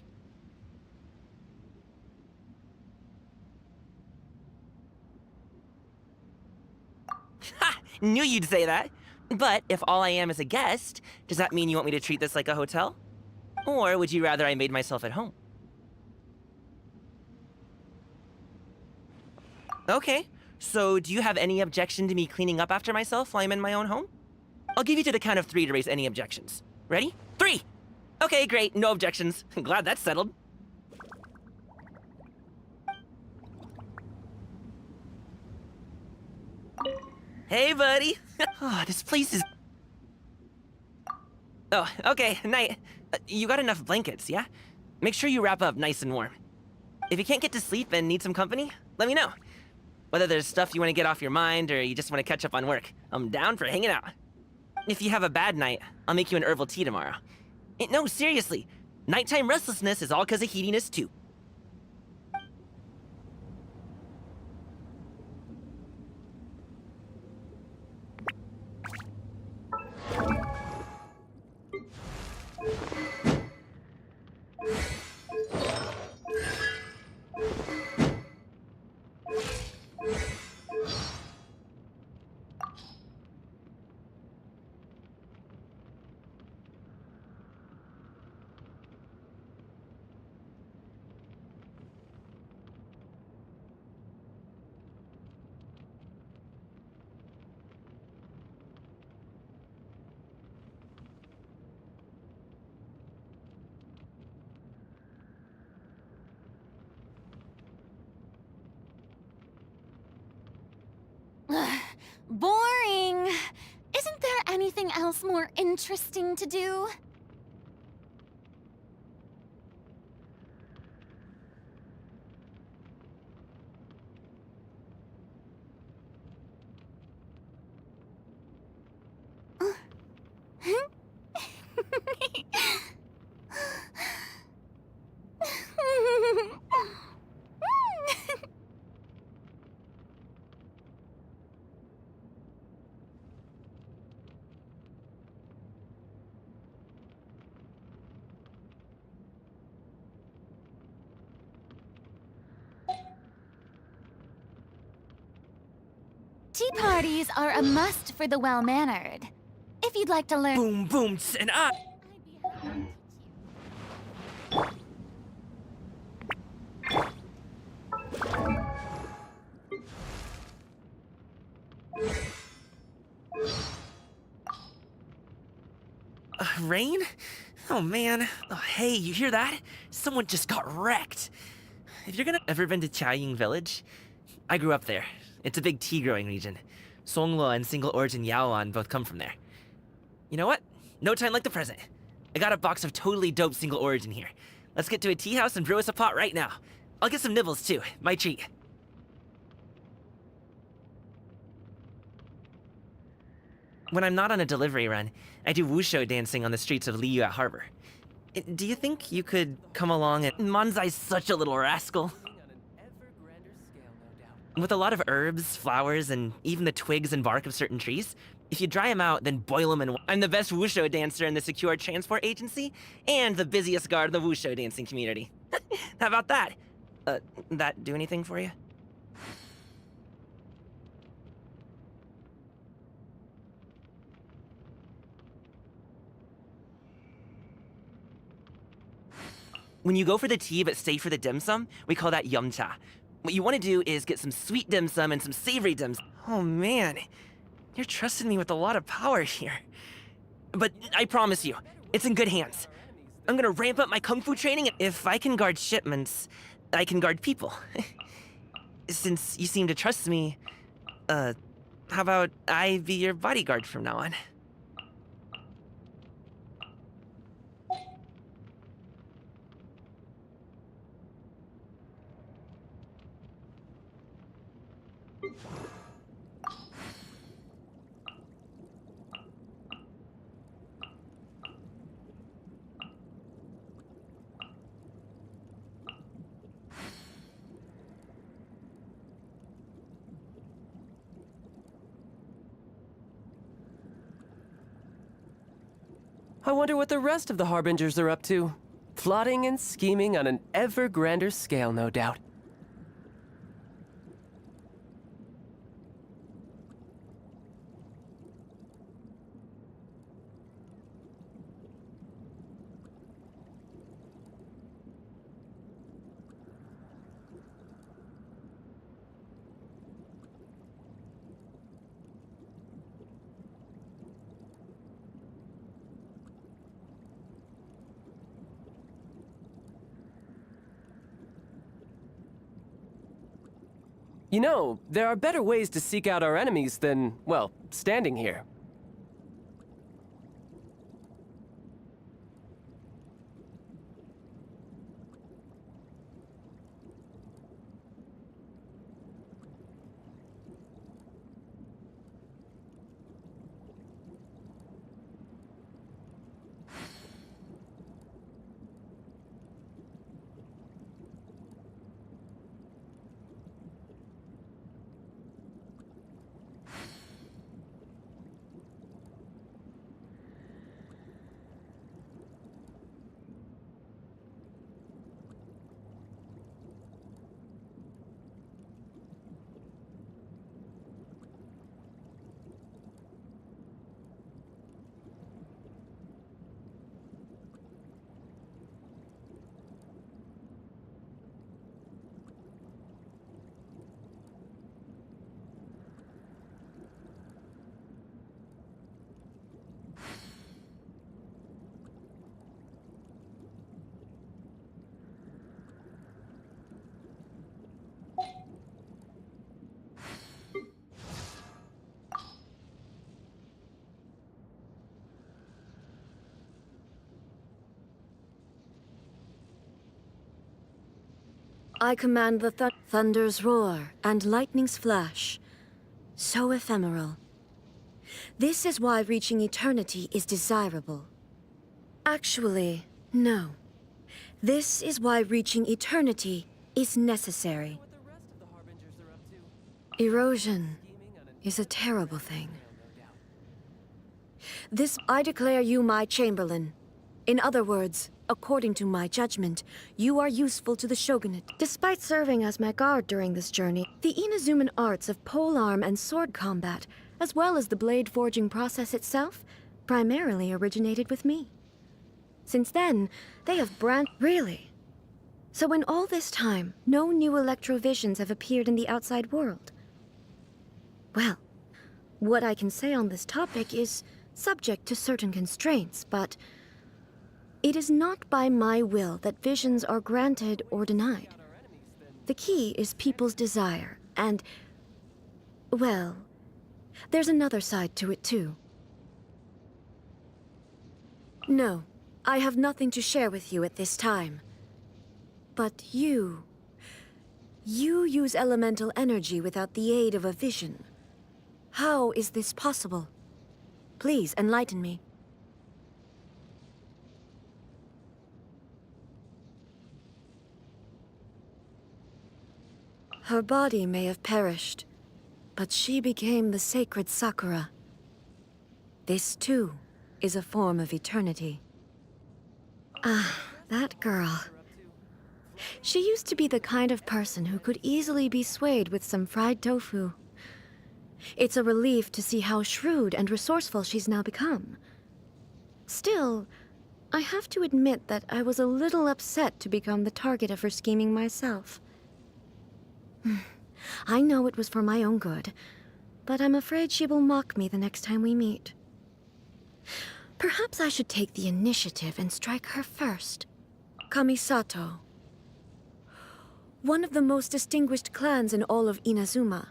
Ha! Knew you'd say that. But if all I am is a guest, does that mean you want me to treat this like a hotel? Or would you rather I made myself at home? Okay, so do you have any objection to me cleaning up after myself while I'm in my own home? I'll give you to the count of 3 to raise any objections. Ready? 3! Okay, great, no objections. I'm glad that's settled. Hey, buddy. Oh, this place is... Oh, okay, night. You got enough blankets, yeah? Make sure you wrap up nice and warm. If you can't get to sleep and need some company, let me know. Whether there's stuff you want to get off your mind or you just want to catch up on work, I'm down for hanging out. If you have a bad night, I'll make you an herbal tea tomorrow. No, seriously. Nighttime restlessness is all because of heatiness, too.
Boring. Isn't there anything else more interesting to do? Tea parties are a must for the well-mannered. If you'd like to learn...
Boom, boom, and ah! Rain? Oh man. Oh, hey, you hear that? Someone just got wrecked. If you're gonna... Ever been to Chaoying Village? I grew up there. It's a big tea growing region. Songlo and Single Origin Yaoan both come from there. You know what? No time like the present. I got a box of totally dope Single Origin here. Let's get to a tea house and brew us a pot right now. I'll get some nibbles too, my treat. When I'm not on a delivery run, I do wushu dancing on the streets of Liu at Harbor. Do you think you could come along and... Manzai's such a little rascal. With a lot of herbs, flowers, and even the twigs and bark of certain trees, if you dry them out, then boil them in... I'm the best wushu dancer in the Secure Transport Agency, and the busiest guard in the wushu dancing community. How about that? That do anything for you? When you go for the tea but stay for the dim sum, we call that yum cha. What you want to do is get some sweet dim sum and some savory dim sum. Oh man, you're trusting me with a lot of power here. But I promise you, it's in good hands. I'm gonna ramp up my kung fu training. If I can guard shipments, I can guard people. Since you seem to trust me, how about I be your bodyguard from now on?
I wonder what the rest of the Harbingers are up to. Plotting and scheming on an ever grander scale, no doubt. You know, there are better ways to seek out our enemies than, well, standing here.
I command the thunder's roar and lightning's flash. So ephemeral. This is why reaching eternity is desirable. Actually, no. This is why reaching eternity is necessary. Erosion is a terrible thing. I declare you my chamberlain. In other words, according to my judgment, you are useful to the shogunate. Despite serving as my guard during this journey, the Inazuman arts of polearm and sword combat, as well as the blade forging process itself, primarily originated with me. Since then, they have Really? So in all this time, no new electrovisions have appeared in the outside world? Well, what I can say on this topic is subject to certain constraints, but it is not by my will that visions are granted or denied. The key is people's desire, and, well, there's another side to it too. No, I have nothing to share with you at this time. But you use elemental energy without the aid of a vision. How is this possible? Please enlighten me. Her body may have perished, but she became the sacred Sakura. This, too, is a form of eternity. Ah, that girl. She used to be the kind of person who could easily be swayed with some fried tofu. It's a relief to see how shrewd and resourceful she's now become. Still, I have to admit that I was a little upset to become the target of her scheming myself. I know it was for my own good, but I'm afraid she will mock me the next time we meet. Perhaps I should take the initiative and strike her first. Kamisato. One of the most distinguished clans in all of Inazuma.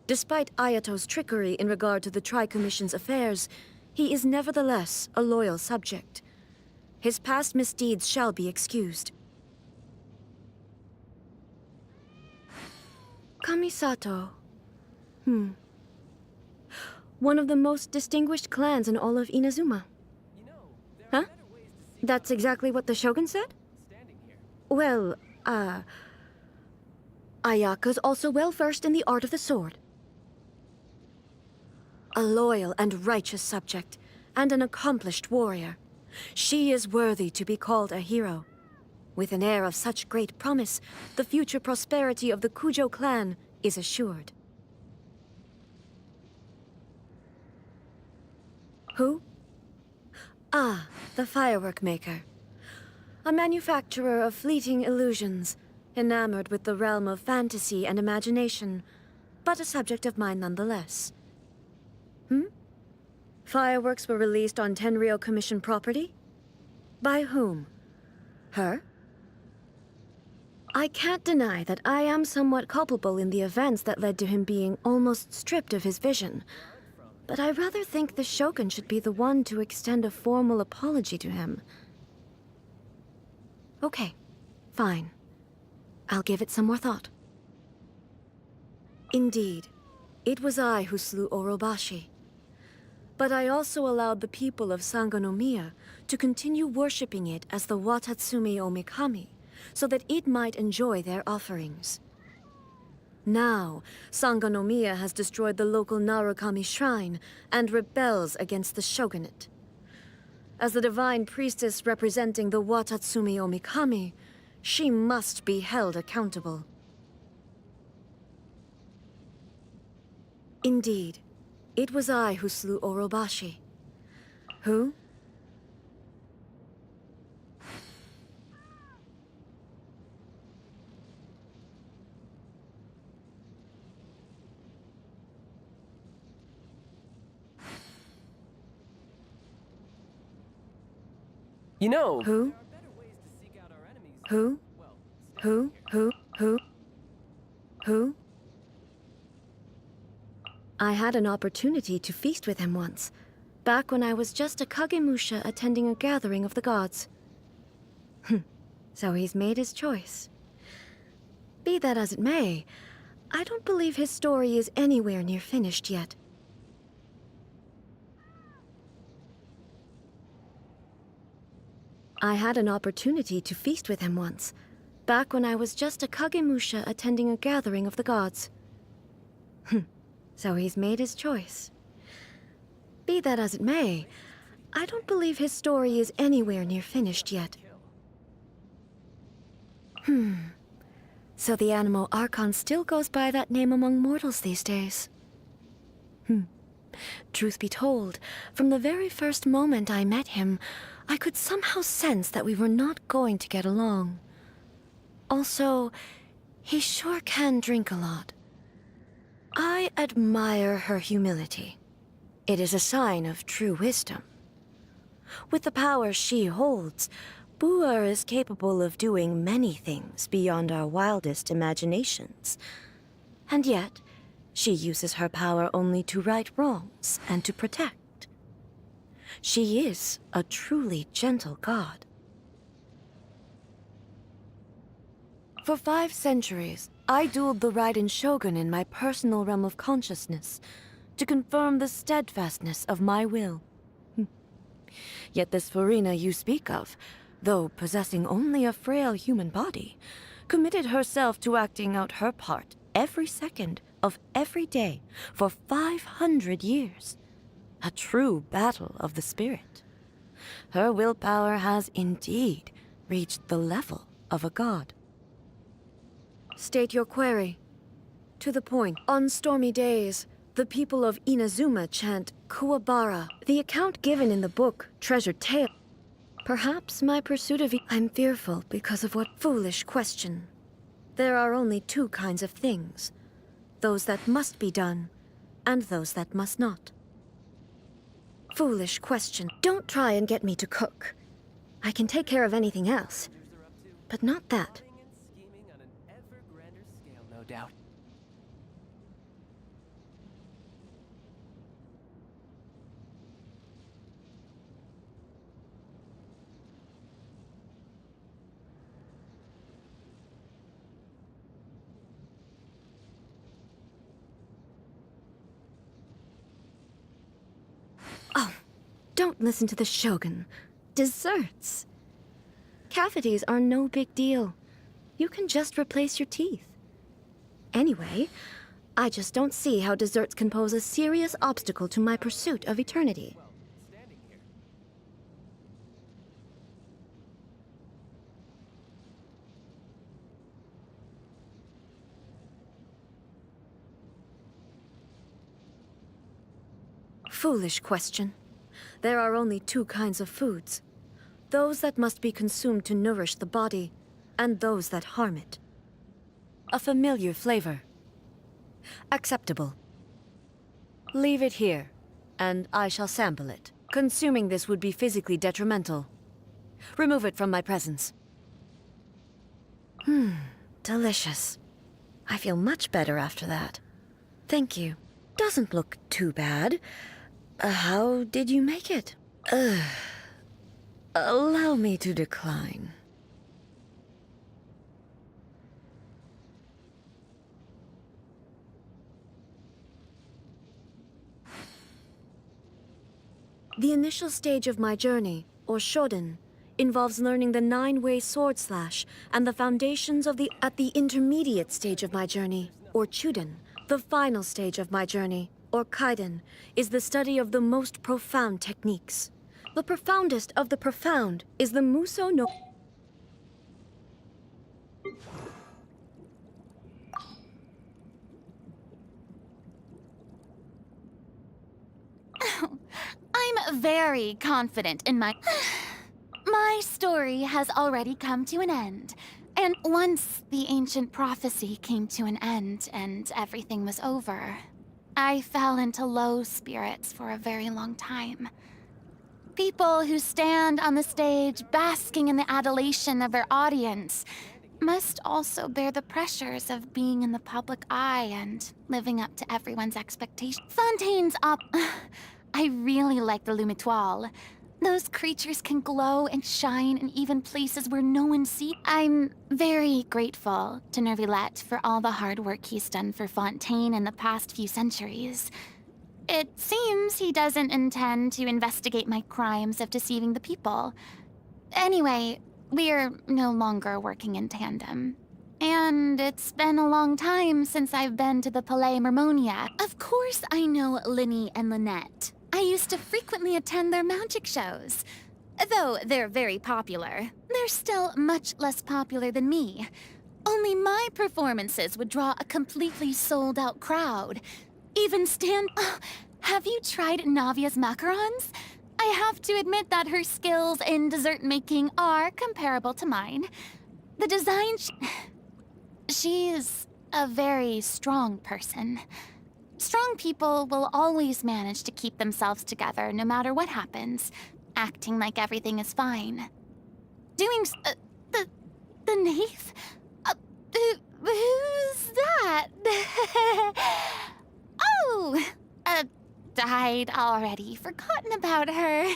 Despite Ayato's trickery in regard to the Tri-Commission's affairs, he is nevertheless a loyal subject. His past misdeeds shall be excused. Kamisato. One of the most distinguished clans in all of Inazuma. Huh? That's exactly what the Shogun said? Well, Ayaka's also well versed in the art of the sword. A loyal and righteous subject, and an accomplished warrior. She is worthy to be called a hero. With an air of such great promise, the future prosperity of the Kujo clan is assured. Who? Ah, the firework maker. A manufacturer of fleeting illusions, enamored with the realm of fantasy and imagination, but a subject of mine nonetheless. Fireworks were released on Tenryou Commission property? By whom? Her? I can't deny that I am somewhat culpable in the events that led to him being almost stripped of his vision. But I rather think the Shogun should be the one to extend a formal apology to him. Okay, fine. I'll give it some more thought. Indeed, it was I who slew Orobashi. But I also allowed the people of Sangonomiya to continue worshipping it as the Watatsumi Omikami, so that it might enjoy their offerings. Now, Sangonomiya has destroyed the local Narukami shrine and rebels against the shogunate. As the divine priestess representing the Watatsumi Omikami, she must be held accountable. Indeed, it was I who slew Orobashi. Who?
You know...
Who? Who? Who? Who? Who? Who? I had an opportunity to feast with him once, back when I was just a Kagemusha attending a gathering of the gods. So he's made his choice. Be that as it may, I don't believe his story is anywhere near finished yet. I had an opportunity to feast with him once, back when I was just a Kagemusha attending a gathering of the gods. So he's made his choice. Be that as it may, I don't believe his story is anywhere near finished yet. So the Anemo Archon still goes by that name among mortals these days. Truth be told, from the very first moment I met him, I could somehow sense that we were not going to get along. Also, he sure can drink a lot. I admire her humility. It is a sign of true wisdom. With the power she holds, Buer is capable of doing many things beyond our wildest imaginations. And yet, she uses her power only to right wrongs and to protect. She is a truly gentle god. For 5 centuries, I dueled the Raiden Shogun in my personal realm of consciousness to confirm the steadfastness of my will. Yet this Furina you speak of, though possessing only a frail human body, committed herself to acting out her part every second of every day for 500 years. A true battle of the spirit. Her willpower has indeed reached the level of a god. State your query. To the point. On stormy days, the people of Inazuma chant Kuwabara, the account given in the book Treasured Tale. Perhaps my pursuit of I'm fearful because of what foolish question. There are only two kinds of things. Those that must be done, and those that must not. Foolish question. Don't try and get me to cook. I can take care of anything else, but not that.
Plotting and scheming on an ever grander scale, no doubt.
Oh, don't listen to the Shogun. Desserts. Cavities are no big deal. You can just replace your teeth. Anyway, I just don't see how desserts can pose a serious obstacle to my pursuit of eternity.
Standing here.
Foolish question. There are only two kinds of foods. Those that must be consumed to nourish the body, and those that harm it. A familiar flavor. Acceptable. Leave it here, and I shall sample it. Consuming this would be physically detrimental. Remove it from my presence. Delicious. I feel much better after that. Thank you. Doesn't look too bad. How did you make it? Allow me to decline. The initial stage of my journey, or Shoden, involves learning the 9-way sword slash and the foundations of the... At the intermediate stage of my journey, or Chuden, the final stage of my journey, or Kaiden, is the study of the most profound techniques. The profoundest of the profound is the Muso no...
I'm very confident in my... My story has already come to an end. And once the ancient prophecy came to an end and everything was over, I fell into low spirits for a very long time. People who stand on the stage basking in the adulation of their audience must also bear the pressures of being in the public eye and living up to everyone's expectations. Fontaine's up. I really like the Lumitoile. Those creatures can glow and shine in even places where no one sees. I'm very grateful to Nervilette for all the hard work he's done for Fontaine in the past few centuries. It seems he doesn't intend to investigate my crimes of deceiving the people. Anyway, we're no longer working in tandem. And it's been a long time since I've been to the Palais Mermonia. Of course I know Linny and Lynette. I used to frequently attend their magic shows. Though they're very popular, they're still much less popular than me. Only my performances would draw a completely sold-out crowd. Even have you tried Navia's macarons? I have to admit that her skills in dessert making are comparable to mine. The design... She's a very strong person. Strong people will always manage to keep themselves together no matter what happens, acting like everything is fine. Doing the knave? Who's that? Oh! Died already. Forgotten about her.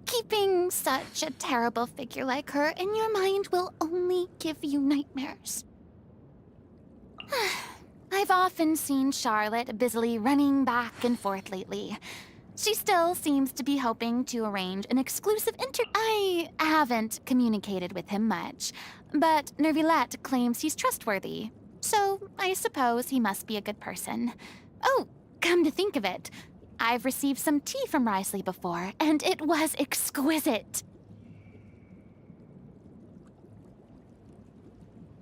Keeping such a terrible figure like her in your mind will only give you nightmares. I've often seen Charlotte busily running back and forth lately. She still seems to be hoping to arrange an exclusive I haven't communicated with him much, but Nervilette claims he's trustworthy, so I suppose he must be a good person. Oh, come to think of it, I've received some tea from Risley before, and it was exquisite.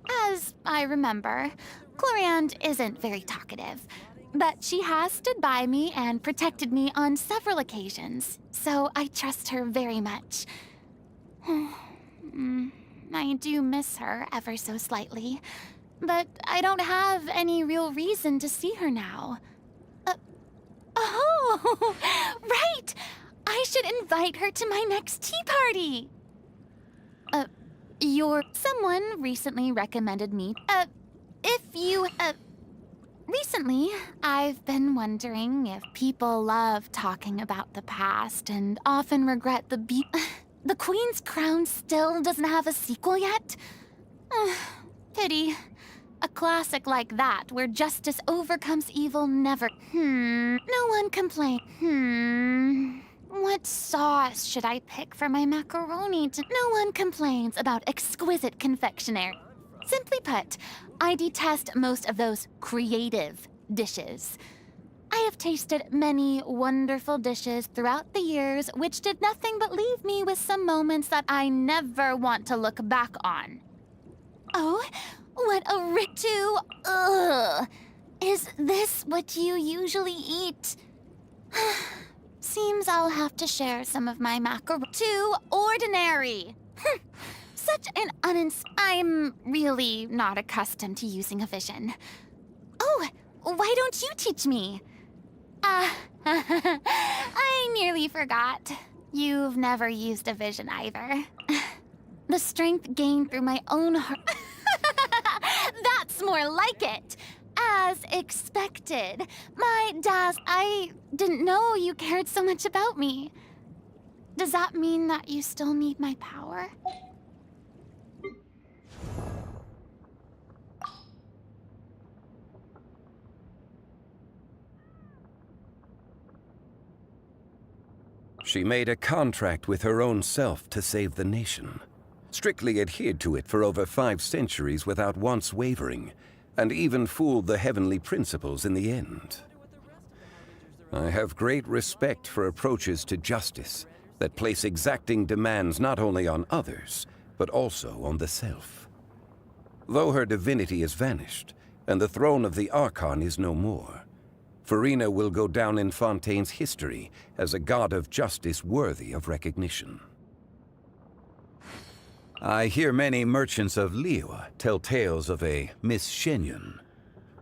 As I remember, Cloriand isn't very talkative, but she has stood by me and protected me on several occasions, so I trust her very much. I do miss her ever so slightly, but I don't have any real reason to see her now. Oh, right! I should invite her to my next tea party! Someone recently recommended me. Recently, I've been wondering if people love talking about the past and often regret the Queen's Crown still doesn't have a sequel yet? Pity. A classic like that, where justice overcomes evil, never. No one complains. What sauce should I pick for my macaroni? No one complains about exquisite confectionery. Simply put, I detest most of those creative dishes. I have tasted many wonderful dishes throughout the years, which did nothing but leave me with some moments that I never want to look back on. Oh, what a Ugh. Is this what you usually eat? Seems I'll have to share some of my macaroni. Too ordinary. Such an I'm really not accustomed to using a vision. Oh, why don't you teach me? I nearly forgot. You've never used a vision either. The strength gained through my own heart. That's more like it. As expected. I didn't know you cared so much about me. Does that mean that you still need my power?
She made a contract with her own self to save the nation, strictly adhered to it for over 5 centuries without once wavering, and even fooled the heavenly principles in the end. I have great respect for approaches to justice that place exacting demands not only on others, but also on the self. Though her divinity has vanished, and the throne of the Archon is no more, Farina will go down in Fontaine's history as a god of justice worthy of recognition. I hear many merchants of Liyue tell tales of a Miss Shenyan.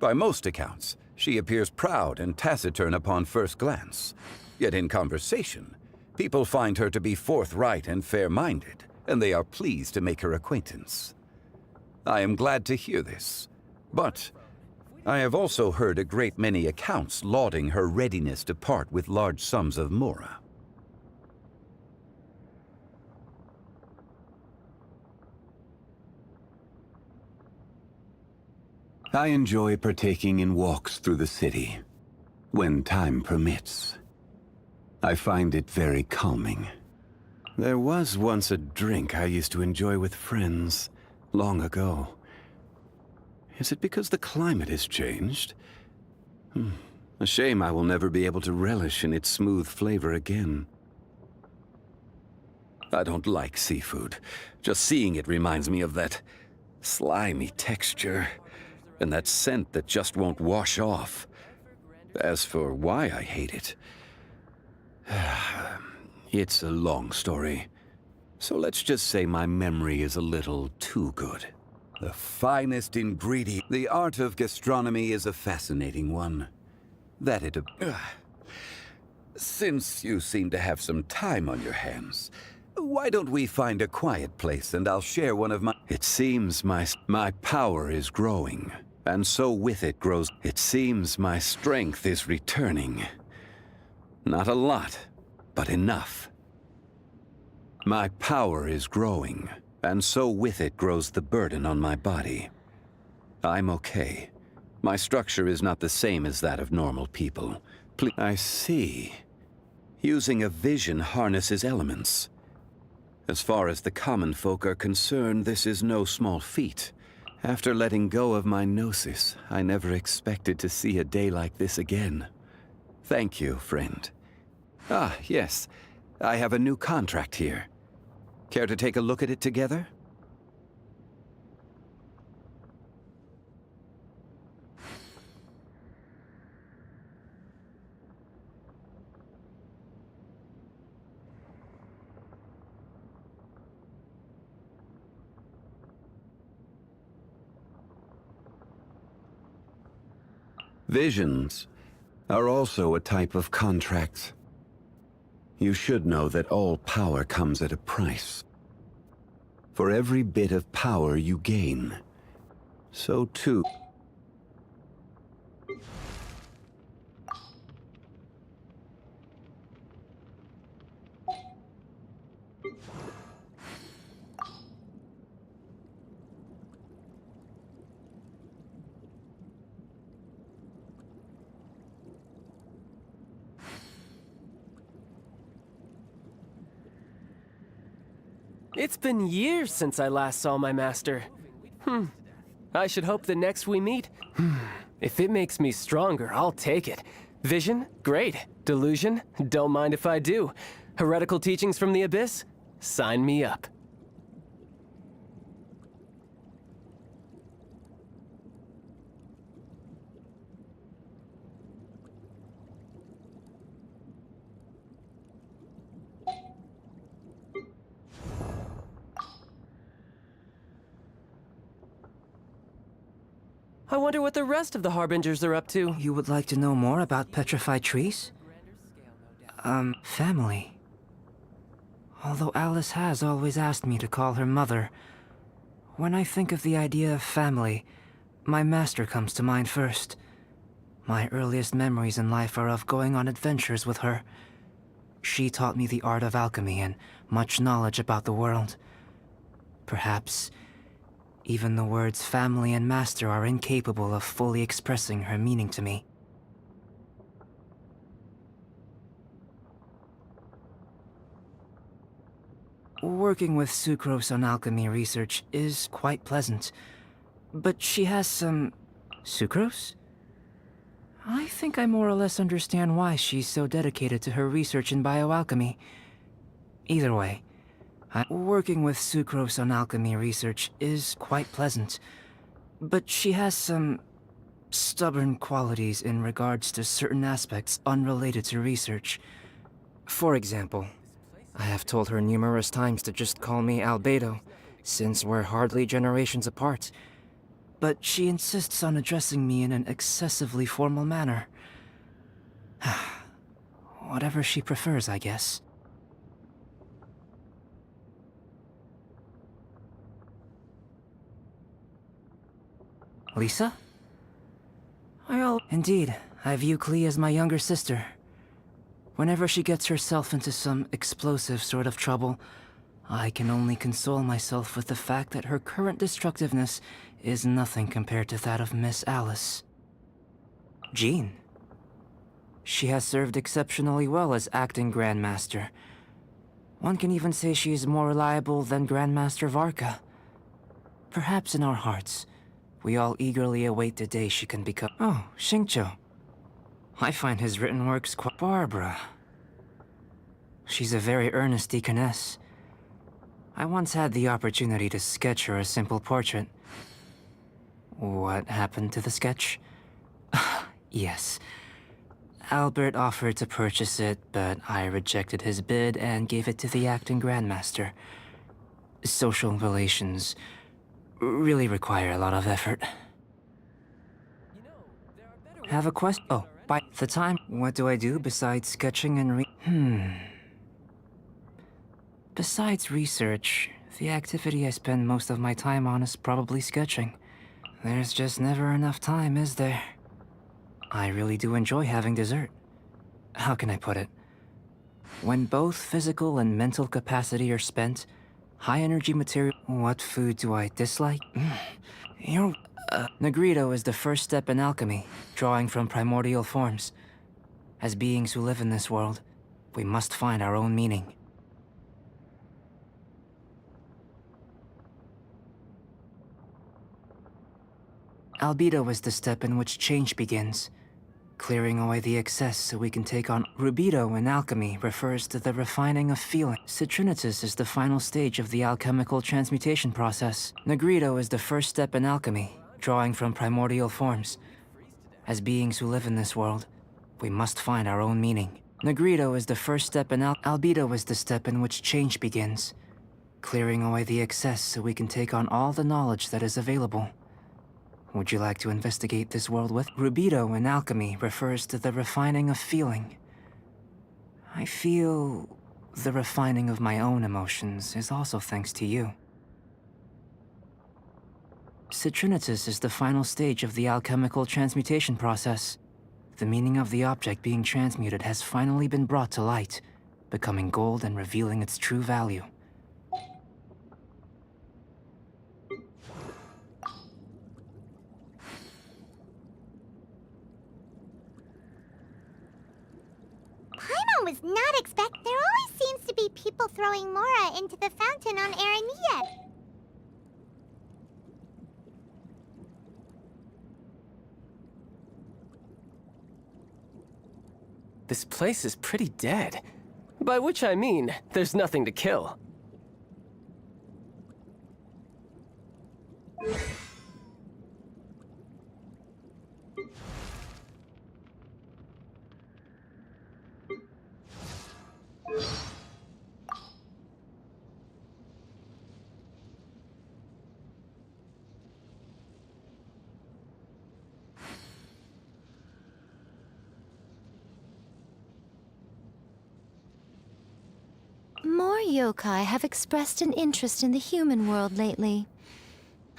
By most accounts, she appears proud and taciturn upon first glance. Yet in conversation, people find her to be forthright and fair-minded, and they are pleased to make her acquaintance. I am glad to hear this, but I have also heard a great many accounts lauding her readiness to part with large sums of Mora.
I enjoy partaking in walks through the city, when time permits. I find it very calming. There was once a drink I used to enjoy with friends, long ago. Is it because the climate has changed? A shame I will never be able to relish in its smooth flavor again. I don't like seafood. Just seeing it reminds me of that slimy texture, and that scent that just won't wash off. As for why I hate it, it's a long story. So let's just say my memory is a little too good. The finest ingredient. The art of gastronomy is a fascinating one. Since you seem to have some time on your hands, why don't we find a quiet place and I'll share one of my... It seems my power is growing, and so with it grows... It seems my strength is returning. Not a lot, but enough. My power is growing, and so with it grows the burden on my body. I'm okay. My structure is not the same as that of normal people. I see. Using a vision harnesses elements. As far as the common folk are concerned, this is no small feat. After letting go of my gnosis, I never expected to see a day like this again. Thank you, friend. Ah, yes. I have a new contract here. Care to take a look at it together? Visions are also a type of contract. You should know that all power comes at a price. For every bit of power you gain, so too.
It's been years since I last saw my master. I should hope the next we meet. If it makes me stronger, I'll take it. Vision? Great. Delusion? Don't mind if I do. Heretical teachings from the Abyss? Sign me up. I wonder what the rest of the Harbingers are up to.
You would like to know more about petrified trees? Family. Although Alice has always asked me to call her mother, when I think of the idea of family, my master comes to mind first. My earliest memories in life are of going on adventures with her. She taught me the art of alchemy and much knowledge about the world. Perhaps even the words family and master are incapable of fully expressing her meaning to me. Working with Sucrose on alchemy research is quite pleasant, but she has some... Sucrose? I think I more or less understand why she's so dedicated to her research in bioalchemy. Either way, working with Sucrose on alchemy research is quite pleasant, but she has some stubborn qualities in regards to certain aspects unrelated to research. For example, I have told her numerous times to just call me Albedo, since we're hardly generations apart, but she insists on addressing me in an excessively formal manner. Whatever she prefers, I guess. Lisa? Indeed, I view Klee as my younger sister. Whenever she gets herself into some explosive sort of trouble, I can only console myself with the fact that her current destructiveness is nothing compared to that of Miss Alice. Jean. She has served exceptionally well as acting Grandmaster. One can even say she is more reliable than Grandmaster Varka. Perhaps in our hearts, we all eagerly await the day she can become... Oh, Xingqiu. I find his written works quite... Barbara. She's a very earnest deaconess. I once had the opportunity to sketch her a simple portrait. What happened to the sketch? Yes. Albert offered to purchase it, but I rejected his bid and gave it to the acting Grandmaster. Social relations really require a lot of effort. Have a question? Oh, by the time, what do I do besides sketching and Besides research, the activity I spend most of my time on is probably sketching. There's just never enough time, is there? I really do enjoy having dessert. How can I put it? When both physical and mental capacity are spent, high-energy material... What food do I dislike? Negrito is the first step in alchemy, drawing from primordial forms. As beings who live in this world, we must find our own meaning. Albedo is the step in which change begins, clearing away the excess so we can take on... Rubido in alchemy refers to the refining of feeling. Citrinitus is the final stage of the alchemical transmutation process. Negrito is the first step in alchemy, drawing from primordial forms. As beings who live in this world, we must find our own meaning. Negrito is the first step in Albedo is the step in which change begins, clearing away the excess so we can take on all the knowledge that is available. Would you like to investigate this world with? Rubido in alchemy refers to the refining of feeling. I feel the refining of my own emotions is also thanks to you. Citrinitas is the final stage of the alchemical transmutation process. The meaning of the object being transmuted has finally been brought to light, becoming gold and revealing its true value.
Paimon was not expect. There always seems to be people throwing Mora into the fountain on Arania.
This place is pretty dead. By which I mean, there's nothing to kill.
More yokai have expressed an interest in the human world lately.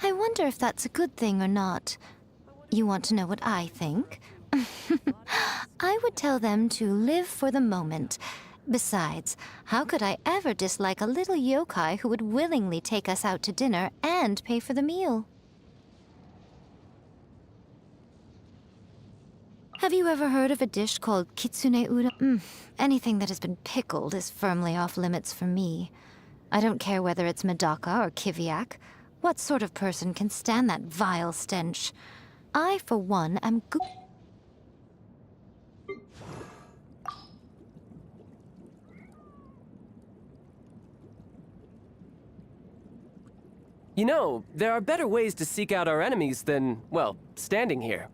I wonder if that's a good thing or not. You want to know what I think? I would tell them to live for the moment. Besides, how could I ever dislike a little yokai who would willingly take us out to dinner and pay for the meal? Have you ever heard of a dish called kitsune udon? Anything that has been pickled is firmly off limits for me. I don't care whether it's medaka or kiviak. What sort of person can stand that vile stench? I, for one, am
You know, there are better ways to seek out our enemies than, well, standing here.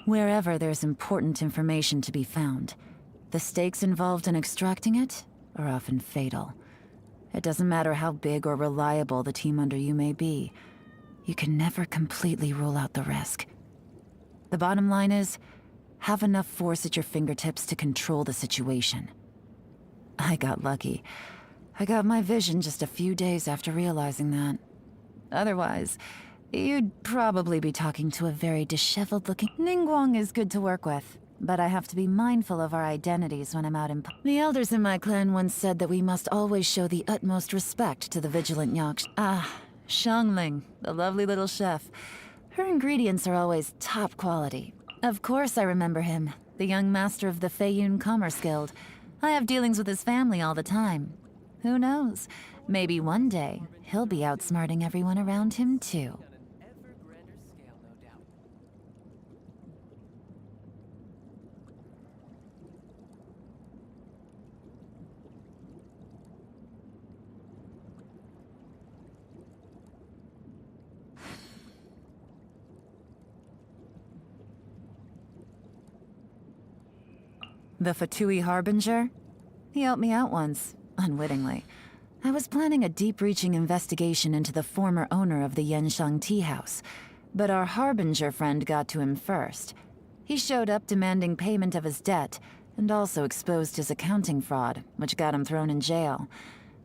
Wherever there's important information to be found, the stakes involved in extracting it are often fatal. It doesn't matter how big or reliable the team under you may be, you can never completely rule out the risk. The bottom line is, have enough force at your fingertips to control the situation. I got lucky. I got my vision just a few days after realizing that. Otherwise, you'd probably be talking to a very disheveled-looking... Ningguang is good to work with, but I have to be mindful of our identities when I'm out in... The elders in my clan once said that we must always show the utmost respect to the vigilant Yaksh. Xiangling, the lovely little chef. Her ingredients are always top quality. Of course I remember him, the young master of the Feiyun Commerce Guild. I have dealings with his family all the time. Who knows? Maybe one day, he'll be outsmarting everyone around him too. The Fatui Harbinger? He helped me out once, unwittingly. I was planning a deep-reaching investigation into the former owner of the Yenshang Tea House, but our Harbinger friend got to him first. He showed up demanding payment of his debt, and also exposed his accounting fraud, which got him thrown in jail.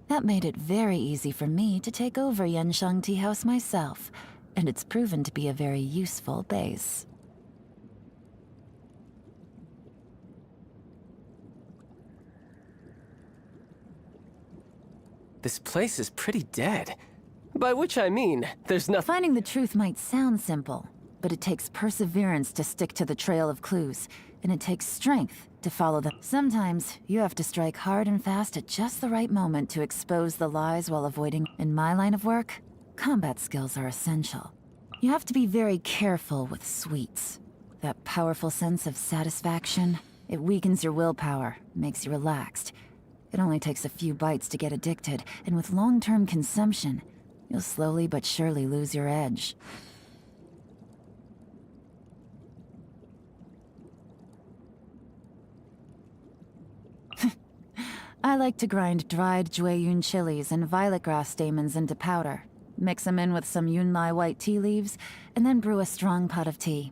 That made it very easy for me to take over Yenshang Tea House myself, and it's proven to be a very useful base.
This place is pretty dead. By which I mean, there's nothing...
Finding the truth might sound simple, but it takes perseverance to stick to the trail of clues, and it takes strength to follow them. Sometimes, you have to strike hard and fast at just the right moment to expose the lies while avoiding... In my line of work, combat skills are essential. You have to be very careful with sweets. That powerful sense of satisfaction, it weakens your willpower, makes you relaxed. It only takes a few bites to get addicted, and with long-term consumption, you'll slowly but surely lose your edge. I like to grind dried Jueyun chilies and violet grass stamens into powder, mix them in with some Yunlai white tea leaves, and then brew a strong pot of tea.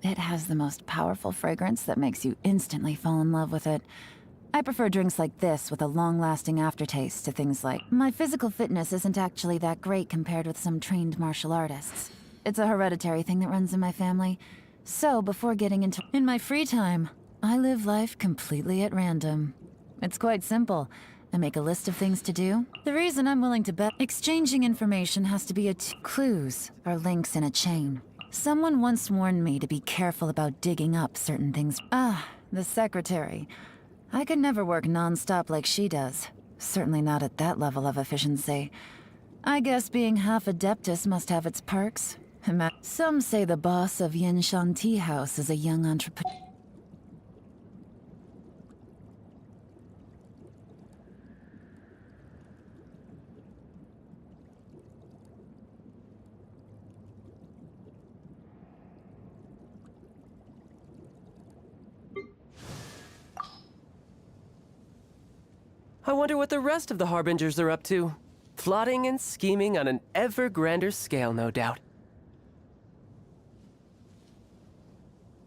It has the most powerful fragrance that makes you instantly fall in love with it. I prefer drinks like this with a long-lasting aftertaste to things like... My physical fitness isn't actually that great compared with some trained martial artists. It's a hereditary thing that runs in my family. So, before getting into... In my free time, I live life completely at random. It's quite simple. I make a list of things to do. The reason I'm willing to bet exchanging information has to be clues or links in a chain. Someone once warned me to be careful about digging up certain things. Ah, the secretary. I could never work non-stop like she does. Certainly not at that level of efficiency. I guess being half Adeptus must have its perks. Some say the boss of Yenshan Tea House is a young entrepreneur.
I wonder what the rest of the Harbingers are up to. Plotting and scheming on an ever grander scale, no doubt.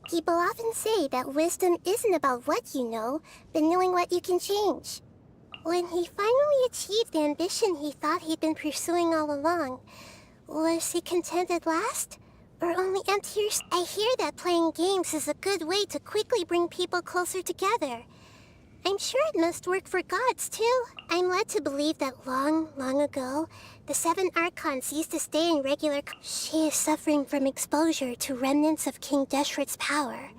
People often say that wisdom isn't about what you know, but knowing what you can change. When he finally achieved the ambition he thought he'd been pursuing all along, was he content at last? Or only emptier? I hear that playing games is a good way to quickly bring people closer together. I'm sure it must work for gods, too. I'm led to believe that long, long ago, the 7 Archons used to stay in regular... She is suffering from exposure to remnants of King Deshret's power.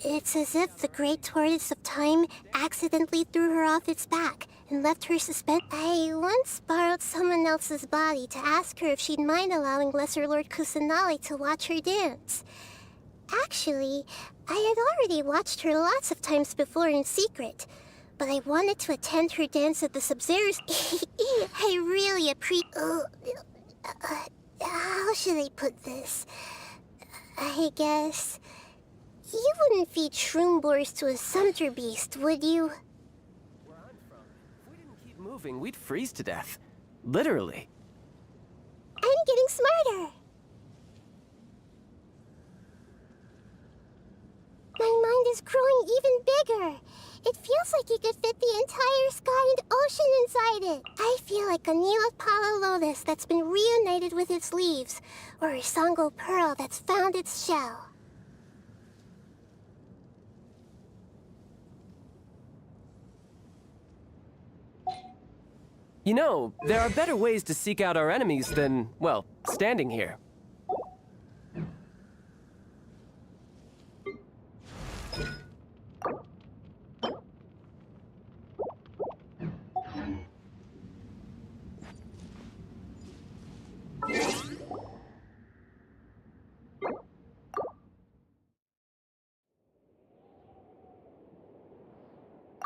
It's as if the great tortoise of time accidentally threw her off its back and left her suspended. I once borrowed someone else's body to ask her if she'd mind allowing Lesser Lord Kusanali to watch her dance. Actually, I had already watched her lots of times before in secret, but I wanted to attend her dance at the Sub-Zero's. I really appreciate... how should I put this? I guess... You wouldn't feed shroom boars to a sumpter beast, would you?
Where I'm from, if we didn't keep moving, we'd freeze to death. Literally.
I'm getting smarter. My mind is growing even bigger. It feels like you could fit the entire sky and ocean inside it. I feel like a Neopala lotus that's been reunited with its leaves, or a Songo pearl that's found its shell.
You know, there are better ways to seek out our enemies than, well, standing here.